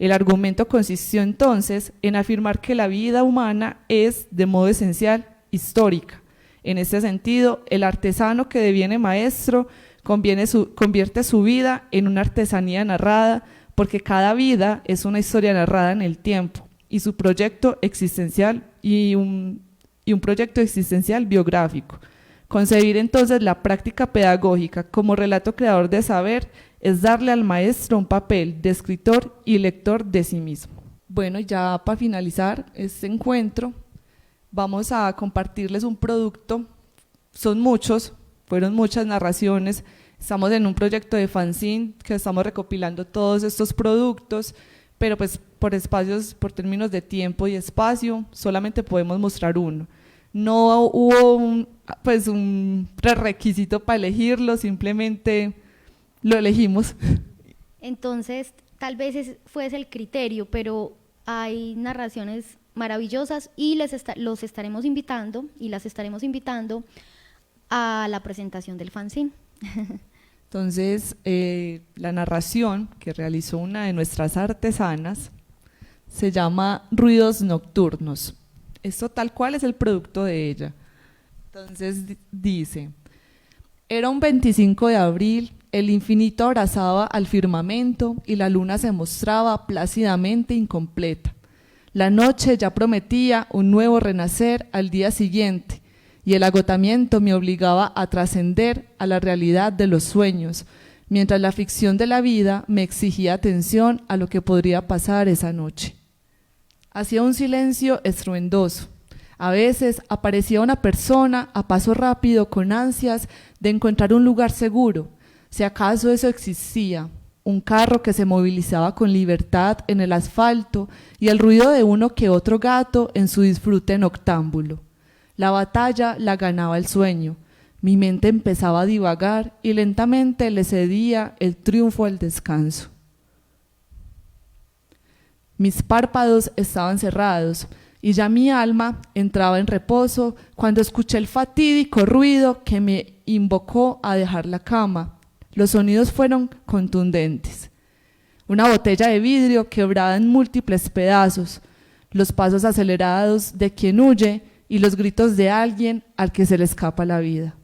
S3: El argumento consistió entonces en afirmar que la vida humana es, de modo esencial, histórica. En este sentido, el artesano que deviene maestro convierte su vida en una artesanía narrada, porque cada vida es una historia narrada en el tiempo, y su proyecto existencial y un proyecto existencial biográfico. Concebir entonces la práctica pedagógica como relato creador de saber es darle al maestro un papel de escritor y lector de sí mismo. Bueno, ya para finalizar este encuentro, vamos a compartirles un producto. Fueron muchas narraciones. Estamos en un proyecto de fanzine que estamos recopilando todos estos productos, pero pues por términos de tiempo y espacio, solamente podemos mostrar uno. No hubo un prerequisito para elegirlo, simplemente lo elegimos.
S2: Entonces, tal vez fuese el criterio, pero hay narraciones maravillosas y los estaremos invitando y las estaremos invitando a la presentación del fanzine.
S3: Entonces, la narración que realizó una de nuestras artesanas se llama Ruidos Nocturnos. Esto tal cual es el producto de ella. Entonces dice: era un 25 de abril, el infinito abrazaba al firmamento y la luna se mostraba plácidamente incompleta. La noche ya prometía un nuevo renacer al día siguiente y el agotamiento me obligaba a trascender a la realidad de los sueños, mientras la ficción de la vida me exigía atención a lo que podría pasar esa noche. Hacía un silencio estruendoso. A veces aparecía una persona a paso rápido con ansias de encontrar un lugar seguro, si acaso eso existía, un carro que se movilizaba con libertad en el asfalto y el ruido de uno que otro gato en su disfrute noctámbulo. La batalla la ganaba el sueño, mi mente empezaba a divagar y lentamente le cedía el triunfo al descanso. Mis párpados estaban cerrados y ya mi alma entraba en reposo cuando escuché el fatídico ruido que me invocó a dejar la cama. Los sonidos fueron contundentes. Una botella de vidrio quebrada en múltiples pedazos, los pasos acelerados de quien huye y los gritos de alguien al que se le escapa la vida.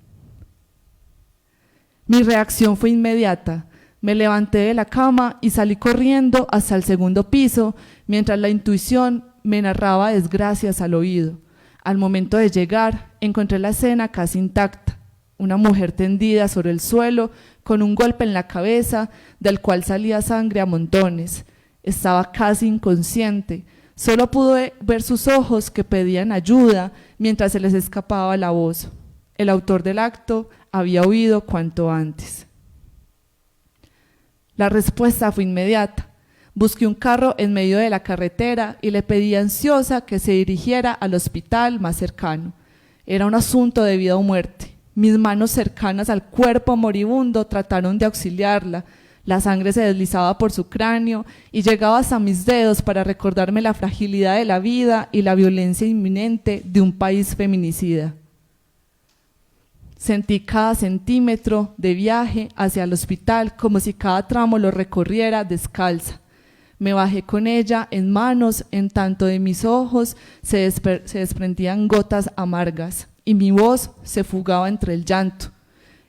S3: Mi reacción fue inmediata. Me levanté de la cama y salí corriendo hasta el segundo piso, mientras la intuición me narraba desgracias al oído. Al momento de llegar, encontré la escena casi intacta. Una mujer tendida sobre el suelo, con un golpe en la cabeza, del cual salía sangre a montones. Estaba casi inconsciente. Solo pude ver sus ojos que pedían ayuda mientras se les escapaba la voz. El autor del acto había huido cuanto antes. La respuesta fue inmediata. Busqué un carro en medio de la carretera y le pedí ansiosa que se dirigiera al hospital más cercano. Era un asunto de vida o muerte. Mis manos cercanas al cuerpo moribundo trataron de auxiliarla. La sangre se deslizaba por su cráneo y llegaba hasta mis dedos para recordarme la fragilidad de la vida y la violencia inminente de un país feminicida. Sentí cada centímetro de viaje hacia el hospital como si cada tramo lo recorriera descalza. Me bajé con ella en manos, en tanto de mis ojos se desprendían gotas amargas y mi voz se fugaba entre el llanto.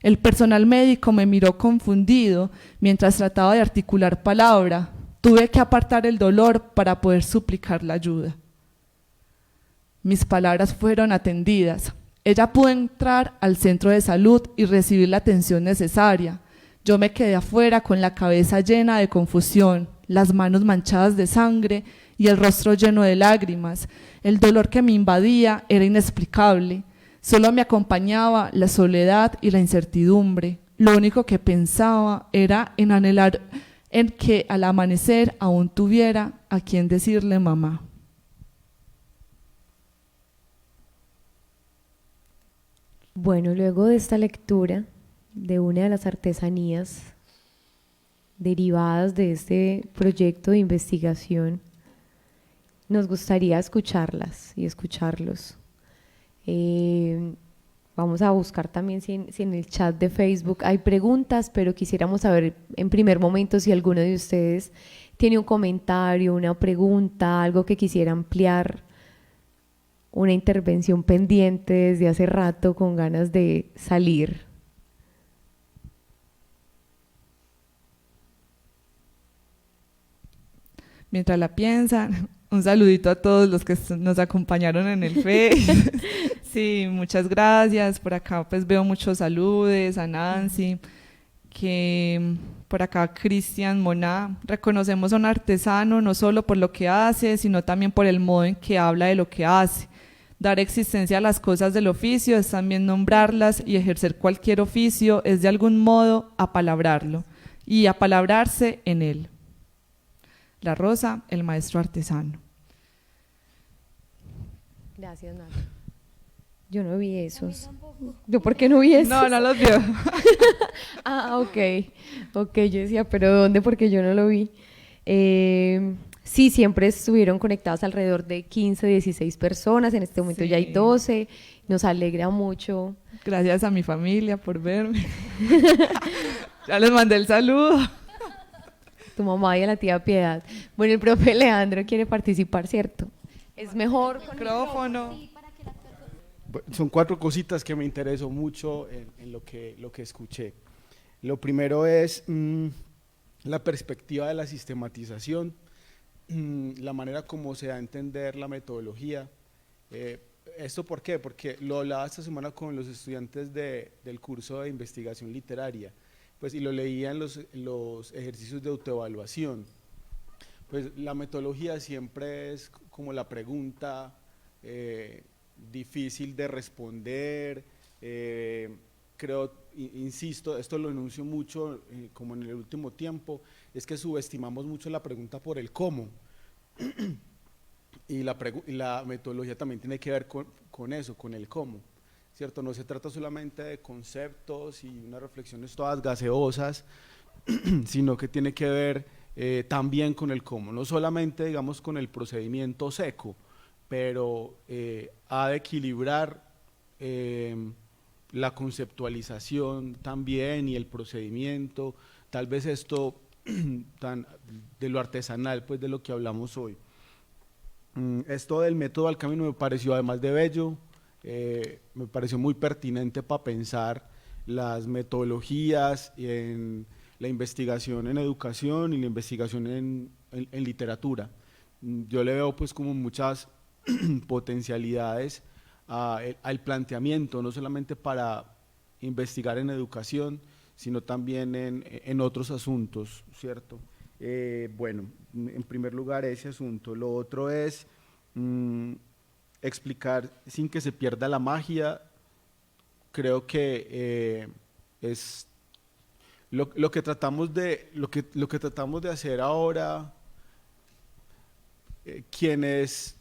S3: El personal médico me miró confundido mientras trataba de articular palabra. Tuve que apartar el dolor para poder suplicar la ayuda. Mis palabras fueron atendidas. Ella pudo entrar al centro de salud y recibir la atención necesaria. Yo me quedé afuera con la cabeza llena de confusión, las manos manchadas de sangre y el rostro lleno de lágrimas. El dolor que me invadía era inexplicable. Solo me acompañaba la soledad y la incertidumbre. Lo único que pensaba era en anhelar en que al amanecer aún tuviera a quien decirle mamá.
S1: Bueno, luego de esta lectura de una de las artesanías derivadas de este proyecto de investigación, nos gustaría escucharlas y escucharlos. Vamos a buscar también si en el chat de Facebook hay preguntas, pero quisiéramos saber en primer momento si alguno de ustedes tiene un comentario, una pregunta, algo que quisiera ampliar, una intervención pendiente desde hace rato con ganas de salir.
S3: Mientras la piensan, un saludito a todos los que nos acompañaron en el Face. Sí, muchas gracias. Por acá pues veo muchos saludos a Nancy, que por acá Cristian Moná. Reconocemos a un artesano no solo por lo que hace, sino también por el modo en que habla de lo que hace. Dar existencia a las cosas del oficio es también nombrarlas, y ejercer cualquier oficio es de algún modo apalabrarlo y apalabrarse en él. La Rosa, el maestro artesano.
S1: Gracias, Nata. Yo no vi esos. ¿Yo por qué no vi esos?
S3: No los vio.
S1: Ah, ok, yo decía, ¿pero dónde? Porque yo no lo vi. Sí, siempre estuvieron conectadas alrededor de 15, 16 personas, en este momento
S3: Sí.
S1: ya hay 12, nos alegra mucho.
S3: Gracias a mi familia por verme. Ya les mandé el saludo.
S1: Tu mamá y a la tía Piedad. Bueno, el profe Leandro quiere participar, ¿cierto? Es mejor con
S3: Micrófono.
S7: Son 4 cositas que me interesó mucho en lo que escuché. Lo primero es la perspectiva de la sistematización, la manera como se da a entender la metodología. ¿Esto por qué? Porque lo hablaba esta semana con los estudiantes del curso de investigación literaria, pues, y lo leía en los ejercicios de autoevaluación. Pues la metodología siempre es como la pregunta difícil de responder. Creo, insisto, esto lo enuncio mucho como en el último tiempo, es que subestimamos mucho la pregunta por el cómo. Y la metodología también tiene que ver con eso, con el cómo, ¿cierto? No se trata solamente de conceptos y unas reflexiones todas gaseosas, sino que tiene que ver también con el cómo, no solamente, digamos, con el procedimiento seco, pero ha de equilibrar la conceptualización también y el procedimiento, tal vez esto de lo artesanal, pues de lo que hablamos hoy. Esto del método al camino me pareció, además de bello, me pareció muy pertinente para pensar las metodologías en la investigación en educación y la investigación en literatura. Yo le veo pues como muchas potencialidades al planteamiento, no solamente para investigar en educación, sino también en otros asuntos, ¿cierto? Bueno, en primer lugar ese asunto. Lo otro es explicar sin que se pierda la magia. Creo que es lo que tratamos de hacer ahora, quienes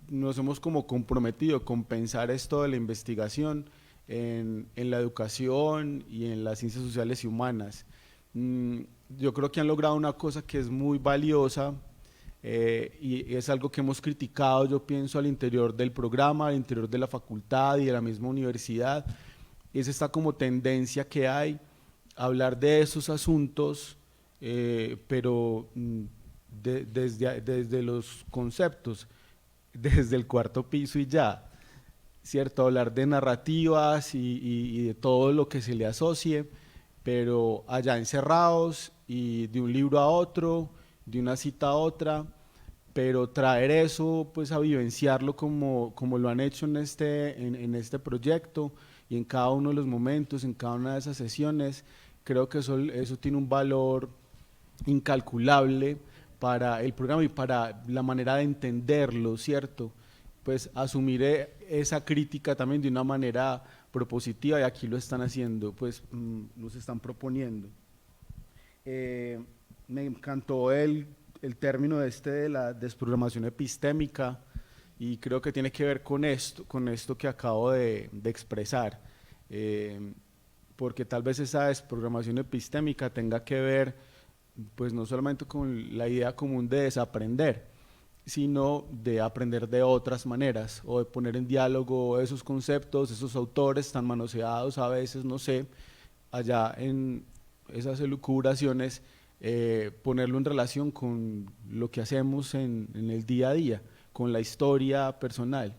S7: nos hemos como comprometido con pensar esto de la investigación en la educación y en las ciencias sociales y humanas. Yo creo que han logrado una cosa que es muy valiosa y es algo que hemos criticado, yo pienso, al interior del programa, al interior de la facultad y de la misma universidad. Es esta como tendencia que hay a hablar de esos asuntos, pero desde los conceptos, desde el cuarto piso y ya, ¿cierto? Hablar de narrativas y de todo lo que se le asocie, pero allá encerrados y de un libro a otro, de una cita a otra, pero traer eso pues a vivenciarlo como lo han hecho en este proyecto y en cada uno de los momentos, en cada una de esas sesiones, creo que eso tiene un valor incalculable para el programa y para la manera de entenderlo, ¿cierto? Pues asumir esa crítica también de una manera propositiva y aquí lo están haciendo, pues nos están proponiendo. Me encantó el término de la desprogramación epistémica y creo que tiene que ver con esto que acabo de expresar, porque tal vez esa desprogramación epistémica tenga que ver pues no solamente con la idea común de desaprender, sino de aprender de otras maneras o de poner en diálogo esos conceptos, esos autores tan manoseados a veces, no sé, allá en esas elucubraciones, ponerlo en relación con lo que hacemos en el día a día, con la historia personal.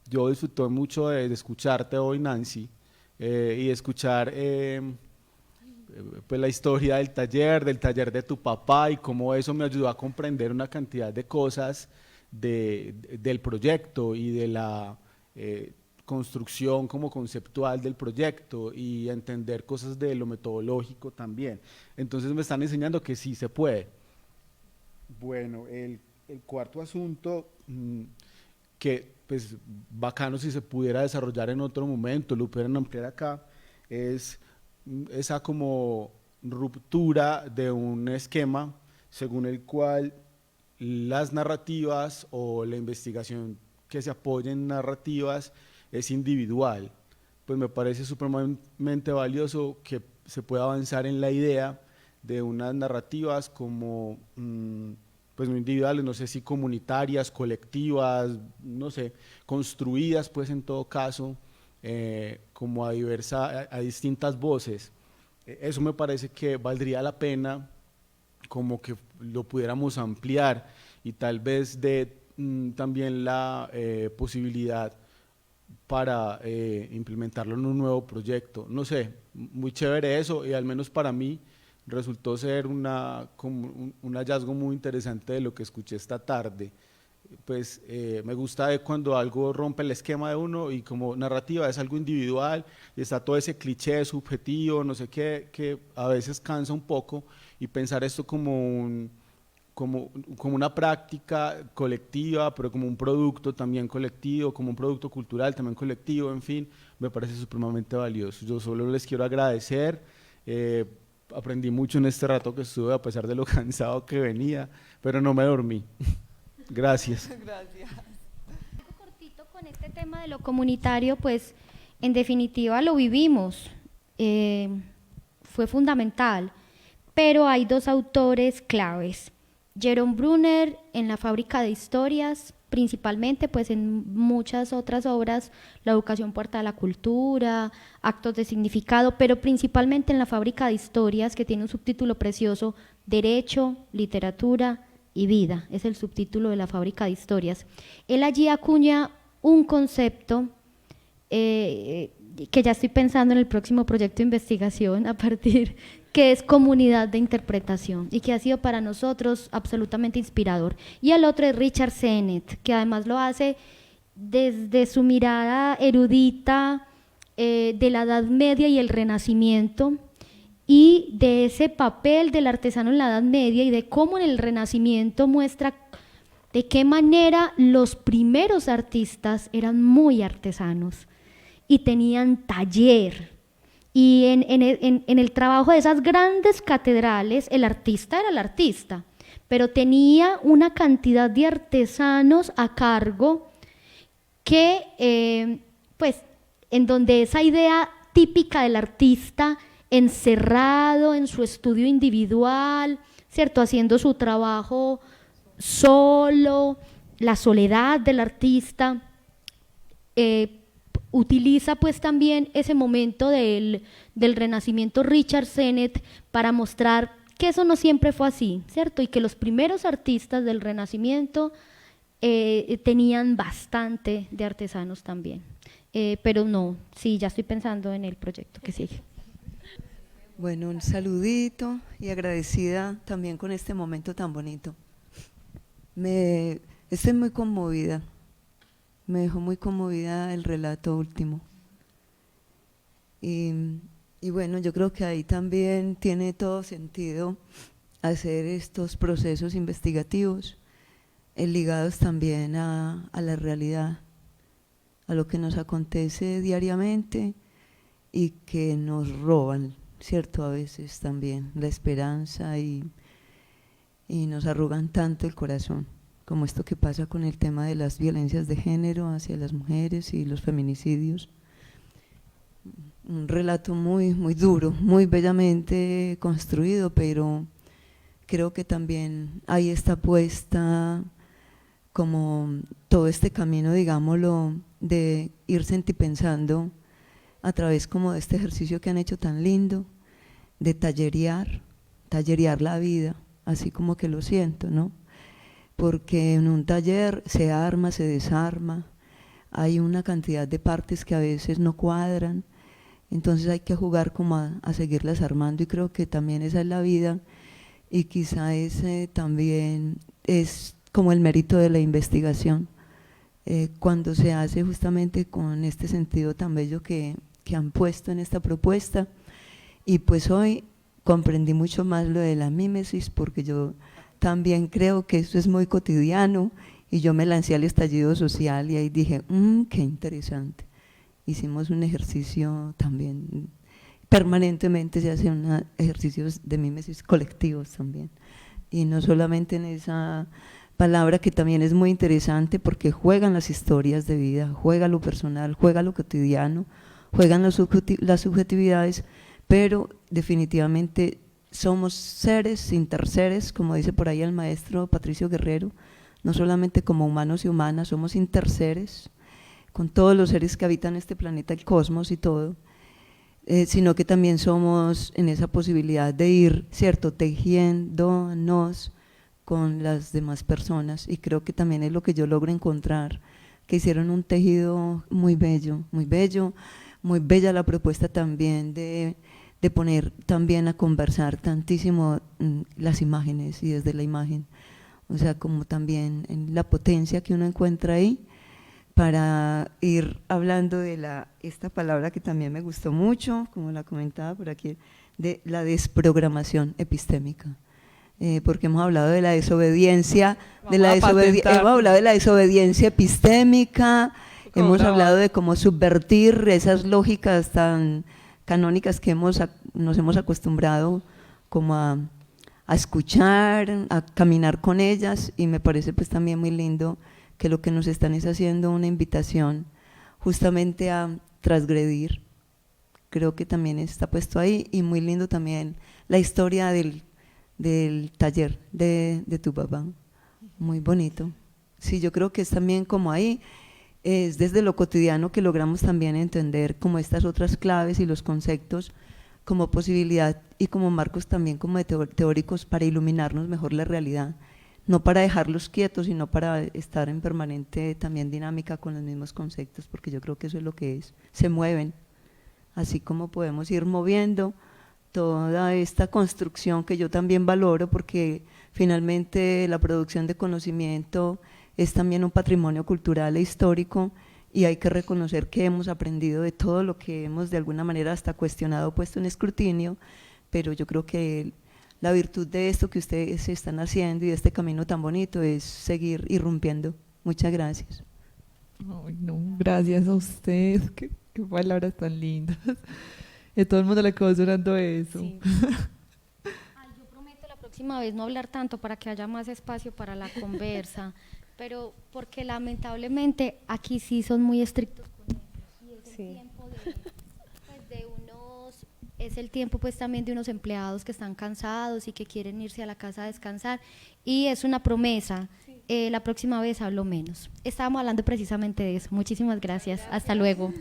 S7: Yo disfruté mucho de escucharte hoy, Nancy, y de escuchar pues la historia del taller de tu papá y cómo eso me ayudó a comprender una cantidad de cosas del proyecto y de la construcción como conceptual del proyecto y a entender cosas de lo metodológico también. Entonces me están enseñando que sí se puede. Bueno, el cuarto asunto, que pues bacano si se pudiera desarrollar en otro momento, lo pudieran ampliar acá, es esa como ruptura de un esquema según el cual las narrativas o la investigación que se apoya en narrativas es individual. Pues me parece supremamente valioso que se pueda avanzar en la idea de unas narrativas como, pues no individuales, no sé si comunitarias, colectivas, no sé, construidas pues en todo caso, como a distintas voces. Eso me parece que valdría la pena como que lo pudiéramos ampliar y tal vez también la posibilidad para implementarlo en un nuevo proyecto. No sé, muy chévere eso y al menos para mí resultó ser un hallazgo muy interesante de lo que escuché esta tarde. Pues me gusta cuando algo rompe el esquema de uno y como narrativa es algo individual y está todo ese cliché subjetivo, no sé qué, que a veces cansa un poco y pensar esto como una práctica colectiva, pero como un producto también colectivo, como un producto cultural también colectivo, en fin, me parece supremamente valioso. Yo solo les quiero agradecer, aprendí mucho en este rato que estuve a pesar de lo cansado que venía, pero no me dormí. Gracias.
S3: Gracias.
S2: Algo cortito con este tema de lo comunitario, pues en definitiva lo vivimos, fue fundamental, pero hay dos autores claves. Jerome Brunner en La fábrica de historias, principalmente, pues en muchas otras obras, La educación puerta a la cultura, Actos de significado, pero principalmente en La fábrica de historias, que tiene un subtítulo precioso, Derecho, literatura y vida, es el subtítulo de La fábrica de historias. Él allí acuña un concepto que ya estoy pensando en el próximo proyecto de investigación a partir, que es comunidad de interpretación y que ha sido para nosotros absolutamente inspirador. Y el otro es Richard Sennett, que además lo hace desde su mirada erudita de la Edad Media y el Renacimiento, y de ese papel del artesano en la Edad Media y de cómo en el Renacimiento muestra de qué manera los primeros artistas eran muy artesanos y tenían taller. Y en el trabajo de esas grandes catedrales, el artista era el artista, pero tenía una cantidad de artesanos a cargo que, pues, en donde esa idea típica del artista encerrado en su estudio individual, ¿cierto?, haciendo su trabajo solo, la soledad del artista, utiliza pues también ese momento del Renacimiento Richard Sennett para mostrar que eso no siempre fue así, ¿cierto? Y que los primeros artistas del Renacimiento tenían bastante de artesanos también. Pero no, sí, ya estoy pensando en el proyecto que sigue.
S8: Bueno, un saludito y agradecida también con este momento tan bonito. Estoy muy conmovida, me dejó muy conmovida el relato último. Y bueno, yo creo que ahí también tiene todo sentido hacer estos procesos investigativos ligados también a la realidad, a lo que nos acontece diariamente y que nos roban, ¿cierto? A veces también la esperanza y nos arrugan tanto el corazón, como esto que pasa con el tema de las violencias de género hacia las mujeres y los feminicidios. Un relato muy, muy duro, muy bellamente construido, pero creo que también ahí está puesta como todo este camino, digámoslo, de ir sentipensando a través como de este ejercicio que han hecho tan lindo, de tallerear la vida, así como que lo siento, ¿no? Porque en un taller se arma, se desarma, hay una cantidad de partes que a veces no cuadran, entonces hay que jugar como a seguirlas armando, y creo que también esa es la vida, y quizá ese también es como el mérito de la investigación, cuando se hace justamente con este sentido tan bello que han puesto en esta propuesta. Y pues hoy comprendí mucho más lo de la mímesis, porque yo también creo que eso es muy cotidiano, y yo me lancé al estallido social y ahí dije, qué interesante. Hicimos un ejercicio también, permanentemente se hacen ejercicios de mímesis colectivos también, y no solamente en esa palabra que también es muy interesante porque juegan las historias de vida, juega lo personal, juega lo cotidiano, juegan las subjetividades, pero definitivamente somos seres interseres, como dice por ahí el maestro Patricio Guerrero, no solamente como humanos y humanas, somos interseres con todos los seres que habitan este planeta, el cosmos y todo, sino que también somos en esa posibilidad de ir, ¿cierto?, tejiéndonos con las demás personas, y creo que también es lo que yo logro encontrar, que hicieron un tejido muy bello, muy bello, muy bella la propuesta también de poner también a conversar tantísimo las imágenes y desde la imagen, o sea, como también en la potencia que uno encuentra ahí para ir hablando de esta palabra que también me gustó mucho, como la comentaba por aquí, de la desprogramación epistémica. Porque hemos hablado de la desobediencia, hemos hablado de la desobediencia epistémica, hemos hablado de cómo subvertir esas lógicas tan canónicas que nos hemos acostumbrado como a escuchar, a caminar con ellas, y me parece pues también muy lindo que lo que nos están es haciendo una invitación justamente a transgredir. Creo que también está puesto ahí, y muy lindo también la historia del taller de tu papá, muy bonito. Sí, yo creo que es también como ahí, es desde lo cotidiano que logramos también entender como estas otras claves y los conceptos como posibilidad y como marcos también como teóricos para iluminarnos mejor la realidad, no para dejarlos quietos, sino para estar en permanente también dinámica con los mismos conceptos, porque yo creo que eso es lo que es, se mueven, así como podemos ir moviendo toda esta construcción que yo también valoro, porque finalmente la producción de conocimiento es también un patrimonio cultural e histórico, y hay que reconocer que hemos aprendido de todo lo que hemos de alguna manera hasta cuestionado, puesto en escrutinio, pero yo creo que la virtud de esto que ustedes están haciendo y de este camino tan bonito es seguir irrumpiendo. Muchas gracias.
S3: Ay, no, gracias a ustedes, qué palabras tan lindas. Y a todo el mundo le quedó sonando eso.
S2: Sí. Ay, yo prometo la próxima vez no hablar tanto para que haya más espacio para la conversa, pero porque lamentablemente aquí sí son muy estrictos con ellos, y es el tiempo de unos, es el tiempo pues también de unos empleados que están cansados y que quieren irse a la casa a descansar, y es una promesa. La próxima vez hablo menos. Estábamos hablando precisamente de eso. Muchísimas gracias. Hasta luego.